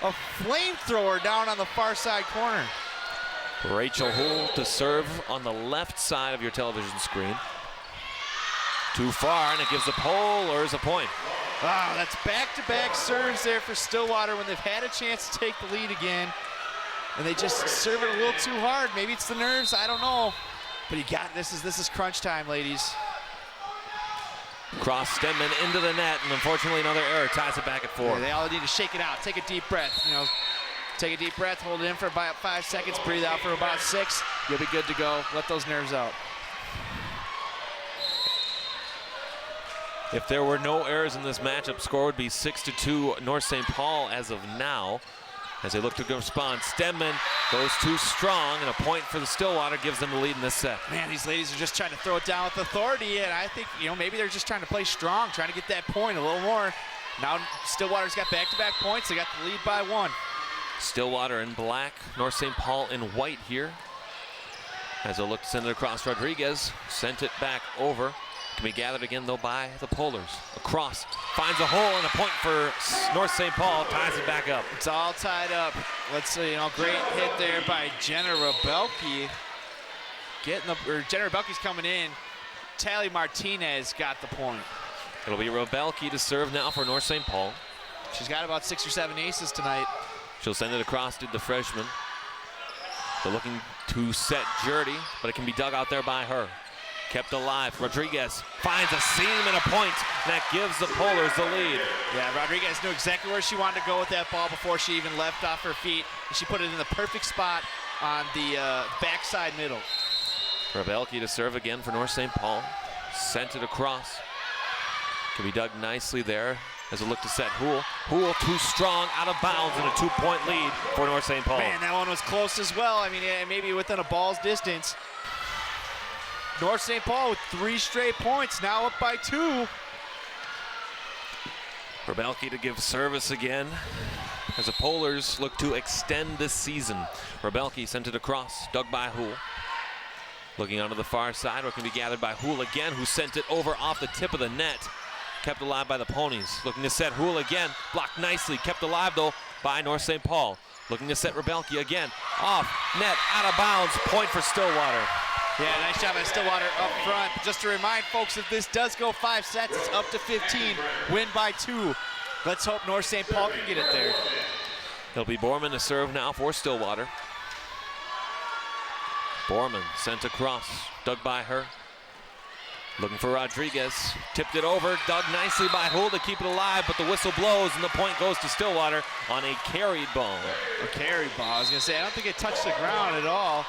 a flamethrower down on the far side corner. Rachel Houle to serve on the left side of your television screen. Too far, and it gives the Polars a point. Wow, that's back-to-back serves there for Stillwater when they've had a chance to take the lead again. And they just serve it a little too hard. Maybe it's the nerves, I don't know. But this is crunch time, ladies. Cross Stemman into the net, and unfortunately another error ties it back at 4. Yeah, they all need to shake it out, take a deep breath. Take a deep breath, hold it in for about 5 seconds, breathe out for about 6. You'll be good to go. Let those nerves out. If there were no errors in this matchup, score would be 6-2 North St. Paul as of now. As they look to respond, Stemman goes too strong, and a point for the Stillwater gives them the lead in this set. Man, these ladies are just trying to throw it down with authority, and I think, maybe they're just trying to play strong, trying to get that point a little more. Now Stillwater's got back-to-back points. They got the lead by 1. Stillwater in black, North St. Paul in white here. As they'll look to send it across, Rodriguez sent it back over. Can be gathered again, though, by the Polars. Across, finds a hole, and a point for North St. Paul, ties it back up. It's all tied up. Let's see, great hit there by Jenna Rebelke. Jenna Rebelke's coming in. Tally Martinez got the point. It'll be Rebelke to serve now for North St. Paul. She's got about 6 or 7 aces tonight. She'll send it across to the freshman. They're looking to set Jurdy, but it can be dug out there by her. Kept alive. Rodriguez finds a seam and a point. That gives the Polars the lead. Yeah, Rodriguez knew exactly where she wanted to go with that ball before she even left off her feet. And she put it in the perfect spot on the backside middle. Rebelke to serve again for North St. Paul. Sent it across. Can be dug nicely there as a look to set Houle. Houle too strong, out of bounds, and a 2-point lead for North St. Paul. Man, that one was close as well. I mean, maybe within a ball's distance. North St. Paul with 3 straight points, now up by 2. Rebelke to give service again as the Polars look to extend this season. Rebelke sent it across, dug by Houle. Looking onto the far side, where it can be gathered by Houle again, who sent it over off the tip of the net. Kept alive by the Ponies. Looking to set Houle again, blocked nicely, kept alive though by North St. Paul. Looking to set Rebelke again, off net, out of bounds, point for Stillwater. Yeah, nice job by Stillwater up front. Just to remind folks, if this does go 5 sets, it's up to 15, win by 2. Let's hope North St. Paul can get it there. It'll be Borman to serve now for Stillwater. Borman sent across, dug by her. Looking for Rodriguez, tipped it over, dug nicely by Houle to keep it alive, but the whistle blows and the point goes to Stillwater on a carried ball. A carried ball, I was gonna say, I don't think it touched the ground at all.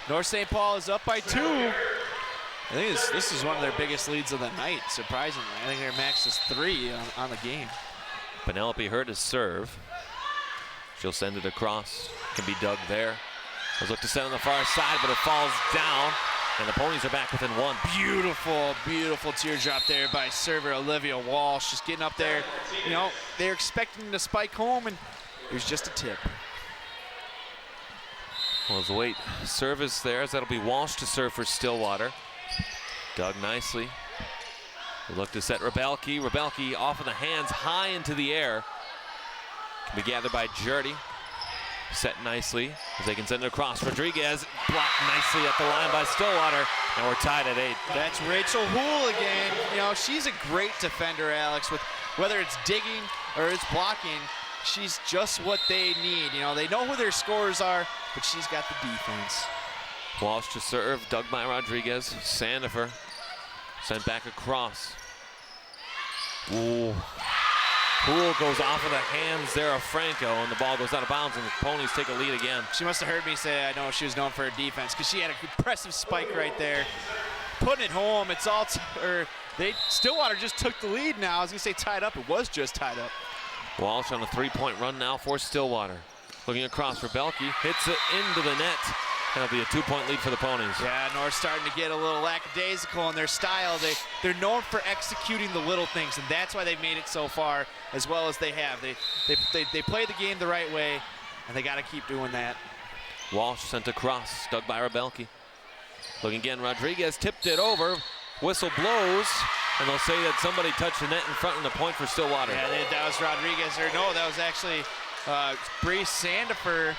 North St. Paul is up by 2. I think this is one of their biggest leads of the night, surprisingly. I think their max is 3 on the game. Penelope Hurd to serve. She'll send it across, can be dug there. Let's look to set on the far side, but it falls down, and the Ponies are back within 1. Beautiful, beautiful teardrop there by server Olivia Walsh. Just getting up there. They're expecting to spike home, and there's just a tip. Well, as wait, service there, as that'll be Walsh to serve for Stillwater. Dug nicely. We look to set Rebelke. Rebelke off of the hands, high into the air. Can be gathered by Jurdy. Set nicely as they can send it across. Rodriguez blocked nicely at the line by Stillwater, and we're tied at 8. That's Rachel Houle again. She's a great defender, Alex, with whether it's digging or it's blocking. She's just what they need. They know who their scorers are, but she's got the defense. Walsh to serve, dug by Rodriguez. Sandifer sent back across. Ooh. Poole goes off of the hands there of Franco, and the ball goes out of bounds, and the Ponies take a lead again. She must have heard me say I know she was known for her defense, because she had an impressive spike right there. Putting it home, it's all, Stillwater just took the lead now. I was gonna say tied up, it was just tied up. Walsh on a 3-point run now for Stillwater. Looking across for Belke, hits it into the net. That'll be a 2-point lead for the Ponies. Yeah, North's starting to get a little lackadaisical in their style. They're known for executing the little things, and that's why they've made it so far as well as they have. They play the game the right way, and they got to keep doing that. Walsh sent across, dug by Belke. Looking again, Rodriguez tipped it over. Whistle blows, and they'll say that somebody touched the net in front, and the point for Stillwater. Yeah, that was Rodriguez, or no, that was actually Bria Sandifer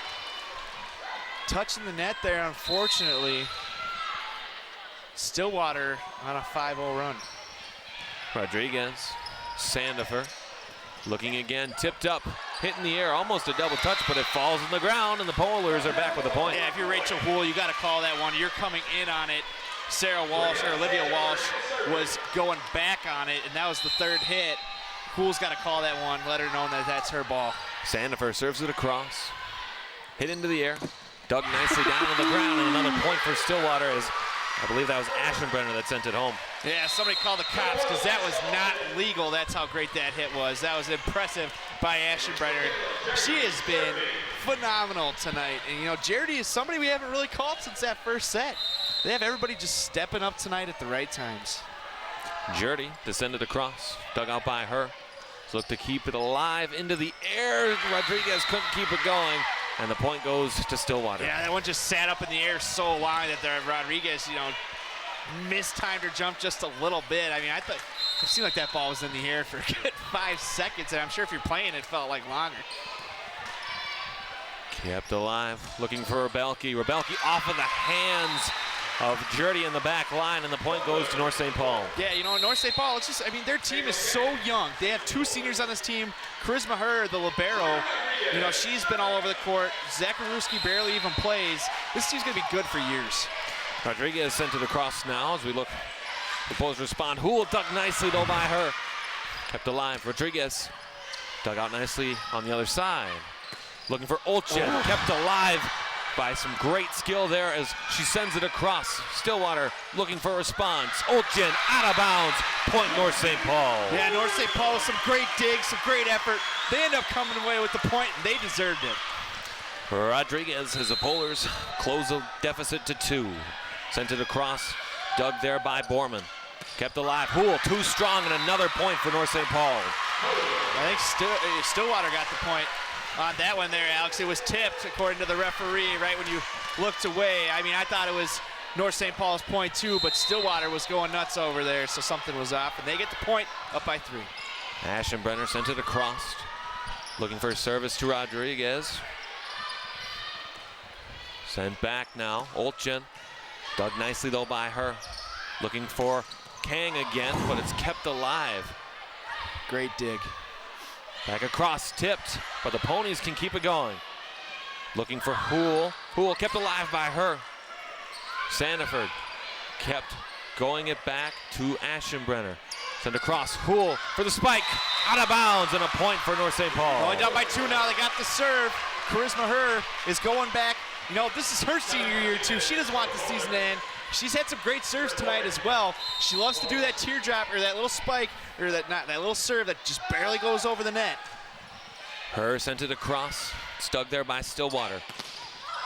touching the net there, unfortunately. Stillwater on a 5-0 run. Rodriguez, Sandifer, looking again, tipped up, hit in the air, almost a double touch, but it falls on the ground, and the Polars are back with a point. Yeah, if you're Rachel Houle, you got to call that one. You're coming in on it. Olivia Walsh was going back on it, and that was the third hit. Houle's got to call that one, let her know that that's her ball. Sandifer serves it across, hit into the air, dug nicely down on the ground, and another point for Stillwater as I believe that was Ashenbrunner that sent it home. Yeah, somebody called the cops because that was not legal. That's how great that hit was. That was impressive by Ashenbrunner. She has been phenomenal tonight. And, you know, Jardy is somebody we haven't really called since that first set. They have everybody just stepping up tonight at the right times. Jardy descended across, dug out by her. Look to keep it alive into the air. Rodriguez couldn't keep it going, and the point goes to Stillwater. Yeah, that one just sat up in the air so long that Rodriguez, you know, mistimed her jump just a little bit. I mean, it seemed like that ball was in the air for a good 5 seconds, and I'm sure if you're playing, it felt like longer. Kept alive, looking for Rebelke. Rebelke off of the hands of Jardy in the back line, and the point goes to North St. Paul. Yeah, you know, North St. Paul, it's just, I mean, their team is so young. They have 2 seniors on this team. Charisma Herr, the libero, you know, she's been all over the court. Zakaruski barely even plays. This team's going to be good for years. Rodriguez sent it across now as we look. The Bulls respond. Houle dug nicely, though, by her. Kept alive. Rodriguez dug out nicely on the other side. Looking for Olchen. Kept alive by some great skill there as she sends it across. Stillwater looking for a response. Olchen out of bounds. Point North St. Paul. Yeah, North St. Paul with some great digs, some great effort. They end up coming away with the point, and they deserved it. Rodriguez as the Polars close the deficit to 2. Sent it across. Dug there by Borman. Kept alive. Houle too strong, and another point for North St. Paul. I think Stillwater got the point on that one there, Alex. It was tipped, according to the referee, right when you looked away. I mean, I thought it was North St. Paul's point too, but Stillwater was going nuts over there, so something was off, and they get the point, up by 3. Ashenbrunner sent it across. Looking for a service to Rodriguez. Sent back now. Olchen. Dug nicely, though, by her. Looking for Kang again, but it's kept alive. Great dig. Back across, tipped, but the Ponies can keep it going. Looking for Houle. Houle kept alive by her. Sandifer kept going it back to Ashenbrunner. Sent across, Houle for the spike. Out of bounds, and a point for North St. Paul. Going down by 2 now. They got the serve. Charisma Herr is going back. You know, this is her senior year too. She doesn't want the season to end. She's had some great serves tonight as well. She loves to do that teardrop, or that little spike, or that little serve that just barely goes over the net. Herr sent it across. It's dug there by Stillwater.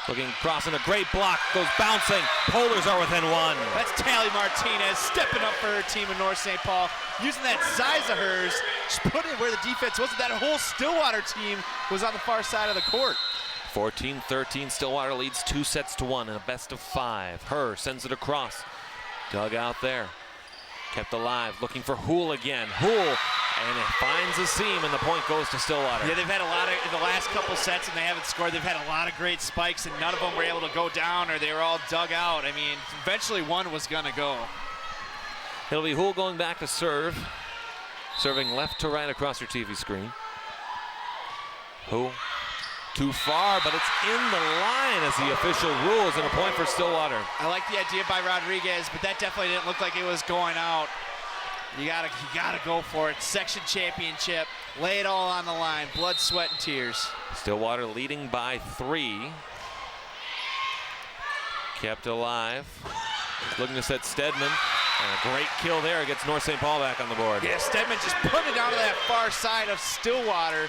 Looking across, and a great block. Goes bouncing. Polars are within 1. That's Tally Martinez stepping up for her team in North St. Paul. Using that size of hers, she's putting it where the defense wasn't. That whole Stillwater team was on the far side of the court. 14-13, Stillwater leads 2-1 in a best of 5. Herr sends it across. Dug out there. Kept alive, looking for Houle again. Houle, and it finds a seam, and the point goes to Stillwater. Yeah, they've had a lot of, in the last couple sets, and they haven't scored. They've had a lot of great spikes, and none of them were able to go down, or they were all dug out. I mean, eventually one was gonna go. It'll be Houle going back to serve. Serving left to right across your TV screen. Houle. Too far, but it's in the line as the official rules, and a point for Stillwater. I like the idea by Rodriguez, but that definitely didn't look like it was going out. You gotta go for it. Section championship. Lay it all on the line. Blood, sweat, and tears. Stillwater leading by 3. Kept alive. Looking to set Stedman. And a great kill there. Gets North St. Paul back on the board. Yeah, Stedman just putting it down to that far side of Stillwater.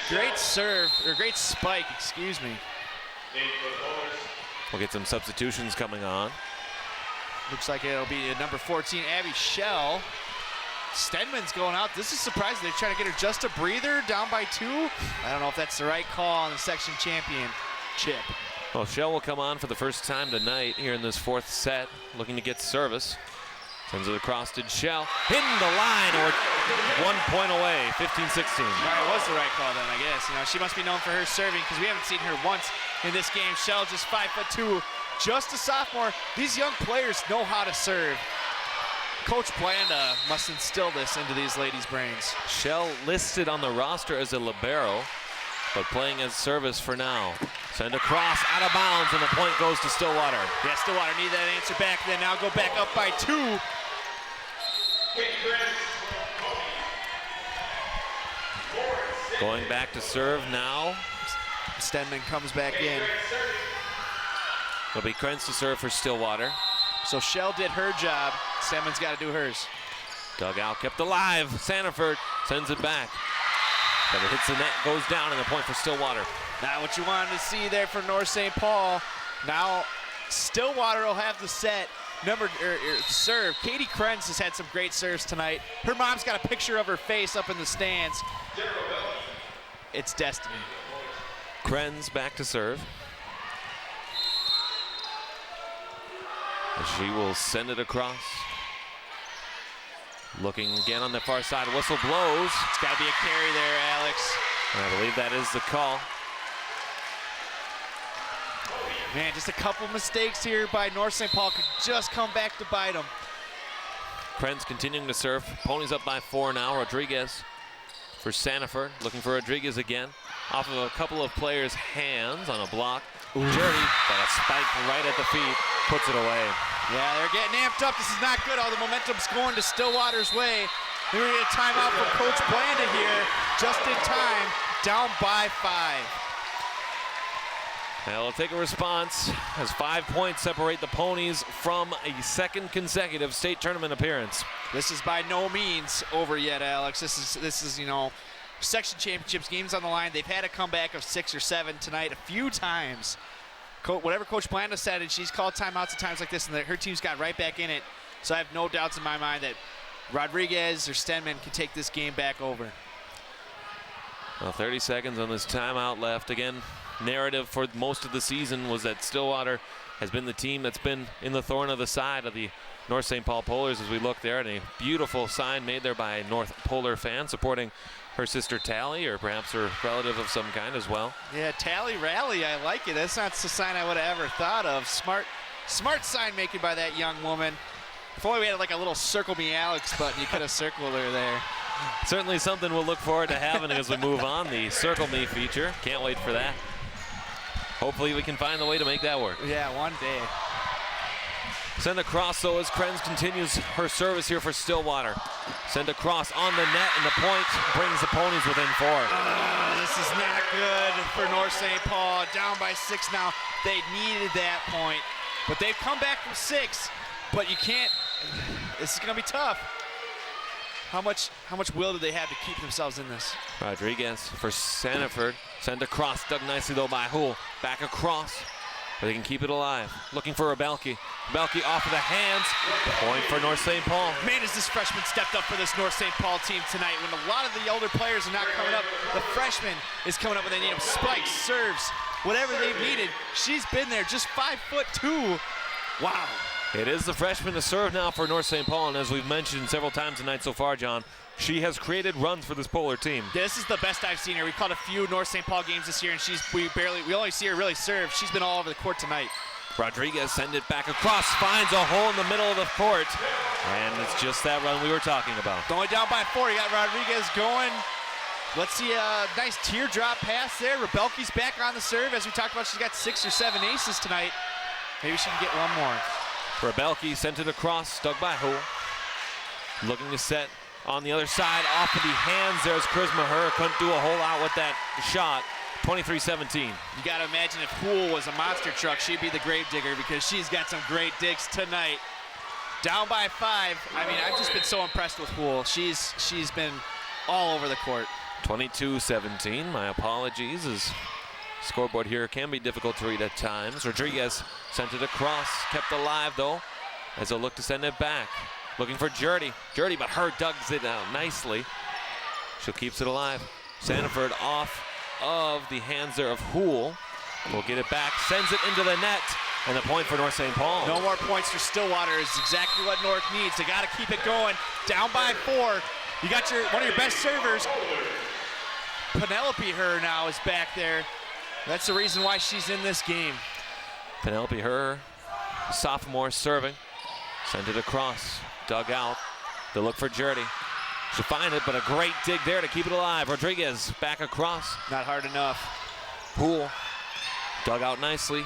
Great serve, or great spike, excuse me. We'll get some substitutions coming on. Looks like it'll be number 14, Abby Shell. Stedman's going out. This is surprising. They're trying to get her just a breather, down by 2. I don't know if that's the right call on the section championship. Well, Shell will come on for the first time tonight here in this 4th set, looking to get service. Sends it across to Shell. Hitting the line, or 1 point away, 15-16. All right, it was the right call then, I guess. You know, she must be known for her serving because we haven't seen her once in this game. Shell just 5'2", just a sophomore. These young players know how to serve. Coach Blanda must instill this into these ladies' brains. Shell listed on the roster as a libero, but playing as service for now. Send across, out of bounds, and the point goes to Stillwater. Yeah, Stillwater need that answer back, then now go back up by 2. Going back to serve now. Stedman comes back in. It'll be Krenz to serve for Stillwater. So Shell did her job. Stedman's got to do hers. Dugout kept alive. Sandifer sends it back. But it hits the net, goes down, and the point for Stillwater. Not what you wanted to see there for North St. Paul. Now Stillwater will have the set. Serve. Katie Krenz has had some great serves tonight. Her mom's got a picture of her face up in the stands. It's destiny. Krenz back to serve. And she will send it across. Looking again on the far side. Whistle blows. It's got to be a carry there, Alex. And I believe that is the call. Man, just a couple mistakes here by North St. Paul could just come back to bite them. Krenz continuing to serve. Ponies up by 4 now. Rodriguez for Sandifer. Looking for Rodriguez again. Off of a couple of players' hands on a block. Journey, but a spike right at the feet. Puts it away. Yeah, they're getting amped up. This is not good. All the momentum's going to Stillwater's way. We're going to get a timeout from Coach Blanda here. Just in time. Down by 5. Now we'll take a response as 5 points separate the Ponies from a second consecutive state tournament appearance. This is by no means over yet, Alex. This is, you know, section championships, games on the line. They've had a comeback of 6 or 7 tonight a few times. Whatever Coach Blanda said, and she's called timeouts at times like this, and her team's got right back in it. So I have no doubts in my mind that Rodriguez or Stedman can take this game back over. Well, 30 seconds on this timeout left. Again, narrative for most of the season was that Stillwater has been the team that's been in the thorn of the side of the North St. Paul Polars as we look there, and a beautiful sign made there by a North Polar fan supporting her sister Tally, or perhaps her relative of some kind as well. Yeah, Tally Rally, I like it. That's not the sign I would have ever thought of. Smart sign making by that young woman. If only we had like a little circle me Alex button, you could have circled her there. Certainly something we'll look forward to having as we move on, the Circle Me feature. Can't wait for that. Hopefully we can find a way to make that work. Yeah, one day. Send across, though, as Krenz continues her service here for Stillwater. Send across on the net, and the point brings the Ponies within 4. This is not good for North St. Paul. Down by 6 now. They needed that point, but they've come back from 6. But you can't. This is going to be tough. How much will do they have to keep themselves in this? Rodriguez for Sandifer. Send across, dug nicely though by Hull. Back across, but they can keep it alive. Looking for Rebelki. Rebelki off of the hands. Point for North St. Paul. Man, has this freshman stepped up for this North St. Paul team tonight. When a lot of the older players are not coming up, the freshman is coming up when they need them. Spikes, serves, whatever they've needed. She's been there, just 5'2". Wow. It is the freshman to serve now for North St. Paul, and as we've mentioned several times tonight so far, John, she has created runs for this Polar team. This is the best I've seen her. We've caught a few North St. Paul games this year, and we only see her really serve. She's been all over the court tonight. Rodriguez send it back across, finds a hole in the middle of the court, and it's just that run we were talking about. Going down by 4, you got Rodriguez going. Let's see a nice teardrop pass there. Rebelki's back on the serve. As we talked about, she's got 6 or 7 aces tonight. Maybe she can get one more. Rebelki sent it across, dug by Hull. Looking to set on the other side, off of the hands. There's Charisma Her. Couldn't do a whole lot with that shot. 23-17. You got to imagine if Poole was a monster truck, she'd be the grave digger because she's got some great digs tonight. Down by 5. I mean, I've just been so impressed with Poole. She's been all over the court. 22-17. My apologies. As scoreboard here can be difficult to read at times. Rodriguez sent it across, kept alive though, as they'll look to send it back. Looking for Jurdy, but Her dugs it out nicely. She keeps it alive. Sandifer off of the hands there of Houle. Will get it back, sends it into the net, and the point for North St. Paul. No more points for Stillwater is exactly what North needs. They got to keep it going. Down by 4. You got one of your best servers. Penelope Her now is back there. That's the reason why she's in this game. Penelope Her, sophomore, serving. Sent it across, dug out. They look for Jurdy. She'll find it, but a great dig there to keep it alive. Rodriguez back across. Not hard enough. Poole dug out nicely.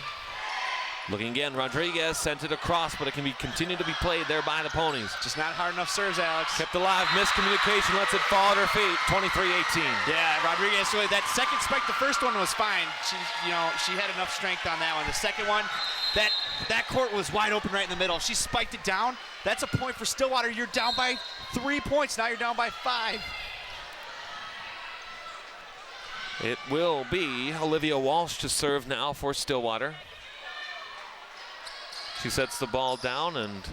Looking again, Rodriguez sent it across, but it can be continue to be played there by the Ponies. Just not hard enough serves, Alex. Kept alive, miscommunication, lets it fall at her feet. 23-18. Yeah, Rodriguez, really, that second spike, the first one was fine. She had enough strength on that one. The second one, that court was wide open right in the middle. She spiked it down. That's a point for Stillwater. You're down by 3 points. Now you're down by 5. It will be Olivia Walsh to serve now for Stillwater. She sets the ball down, and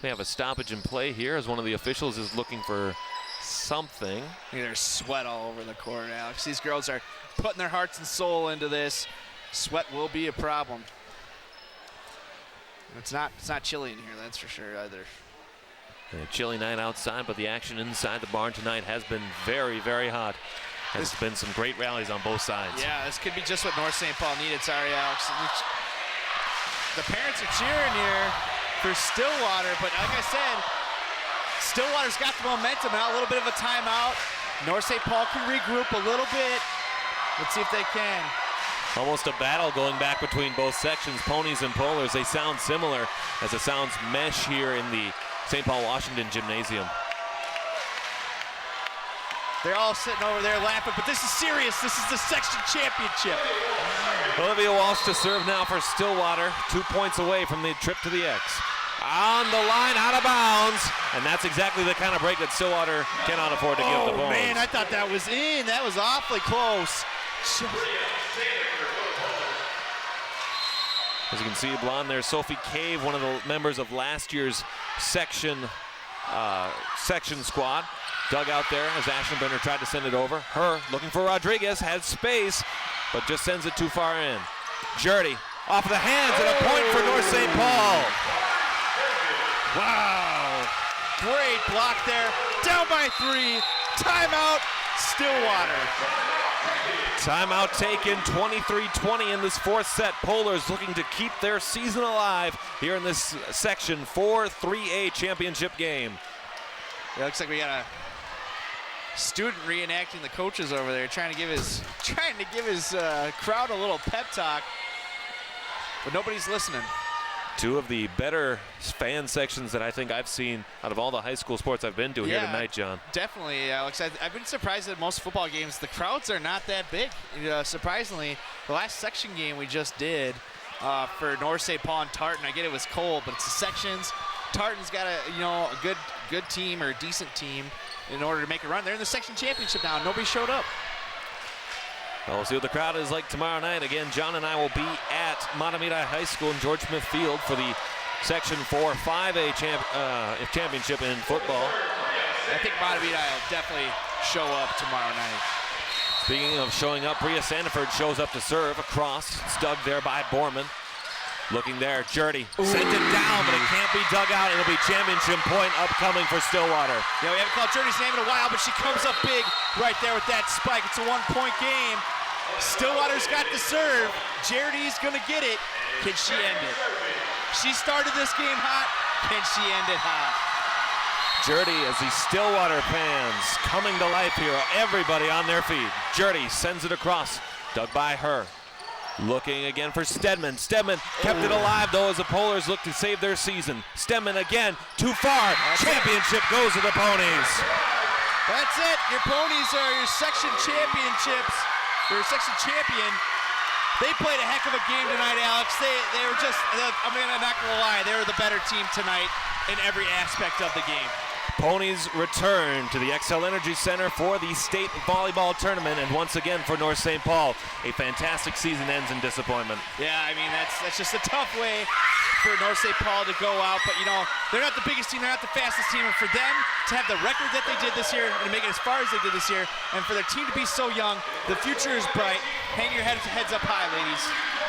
they have a stoppage in play here as one of the officials is looking for something. There's sweat all over the court, Alex. These girls are putting their hearts and soul into this. Sweat will be a problem. It's not chilly in here, that's for sure, either. A chilly night outside, but the action inside the barn tonight has been very, very hot. There's been some great rallies on both sides. Yeah, this could be just what North St. Paul needed. Sorry, Alex. The parents are cheering here for Stillwater, but like I said, Stillwater's got the momentum now. A little bit of a timeout. North St. Paul can regroup a little bit. Let's see if they can. Almost a battle going back between both sections, Ponies and Polars. They sound similar as it sounds mesh here in the St. Paul Washington Gymnasium. They're all sitting over there laughing, but this is serious. This is the section championship. Olivia Walsh to serve now for Stillwater, 2 points away from the trip to the X. On the line, out of bounds, and that's exactly the kind of break that Stillwater cannot afford to give the Ponies. Oh man, I thought that was in. That was awfully close. As you can see, blonde there, Sophie Cave, one of the members of last year's section squad. Dug out there as Ashenbrunner tried to send it over. Her looking for Rodriguez, has space, but just sends it too far in. Jurdy off of the hands and a point for North St. Paul. Wow, great block there. Down by 3, timeout, Stillwater. Timeout taken, 23-20 in this fourth set. Polars looking to keep their season alive here in this section 4-3A championship game. It looks like we got a student reenacting the coaches over there, trying to give his crowd a little pep talk, but nobody's listening. Two of the better fan sections that I think I've seen out of all the high school sports I've been to here tonight, John. Definitely, Alex. I've been surprised at most football games. The crowds are not that big. Surprisingly, the last section game we just did for North St. Paul and Tartan, I get it was cold, but it's the sections. Tartan's got a good team or a decent team in order to make a run. They're in the section championship now. Nobody showed up. Well, we'll see what the crowd is like tomorrow night. Again, John and I will be at Matamidi High School in George Smith Field for the Section 4-5A championship in football. I think Matamidi will definitely show up tomorrow night. Speaking of showing up, Bria Sandifer shows up to serve across. It's dug there by Borman. Looking there, Jurdy sent it down, but it can't be dug out. It'll be championship point upcoming for Stillwater. Yeah, we haven't called Jurdy's name in a while, but she comes up big right there with that spike. It's a 1-point game. Stillwater's got the serve. Jurdy's gonna get it. Can she end it? She started this game hot. Can she end it hot? Jurdy, as the Stillwater fans coming to life here, everybody on their feet. Jurdy sends it across, dug by Her. Looking again for Stedman. Stedman kept it alive though as the Polars look to save their season. Stedman again, too far. Championship goes to the Ponies. That's it. Your Ponies are your section championships. Your section champion. They played a heck of a game tonight, Alex. They were just, I'm not gonna lie, they were the better team tonight in every aspect of the game. Ponies return to the Xcel Energy Center for the state volleyball tournament, and once again for North St. Paul, a fantastic season ends in disappointment. Yeah, I mean, that's just a tough way for North St. Paul to go out, but you know, they're not the biggest team, they're not the fastest team, and for them to have the record that they did this year and to make it as far as they did this year, and for their team to be so young, the future is bright. Hang your heads up high, ladies.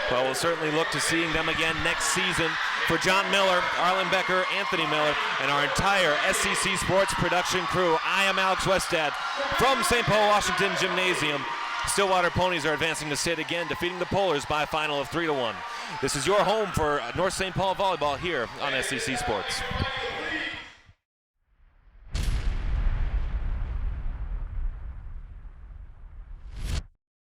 Well, we'll certainly look to seeing them again next season. For John Miller, Arlen Becker, Anthony Miller, and our entire SCC Sports production crew, I am Alex Westad from St. Paul Washington Gymnasium. Stillwater Ponies are advancing to state again, defeating the Polars by a final of 3-1. This is your home for North St. Paul volleyball here on SCC Sports.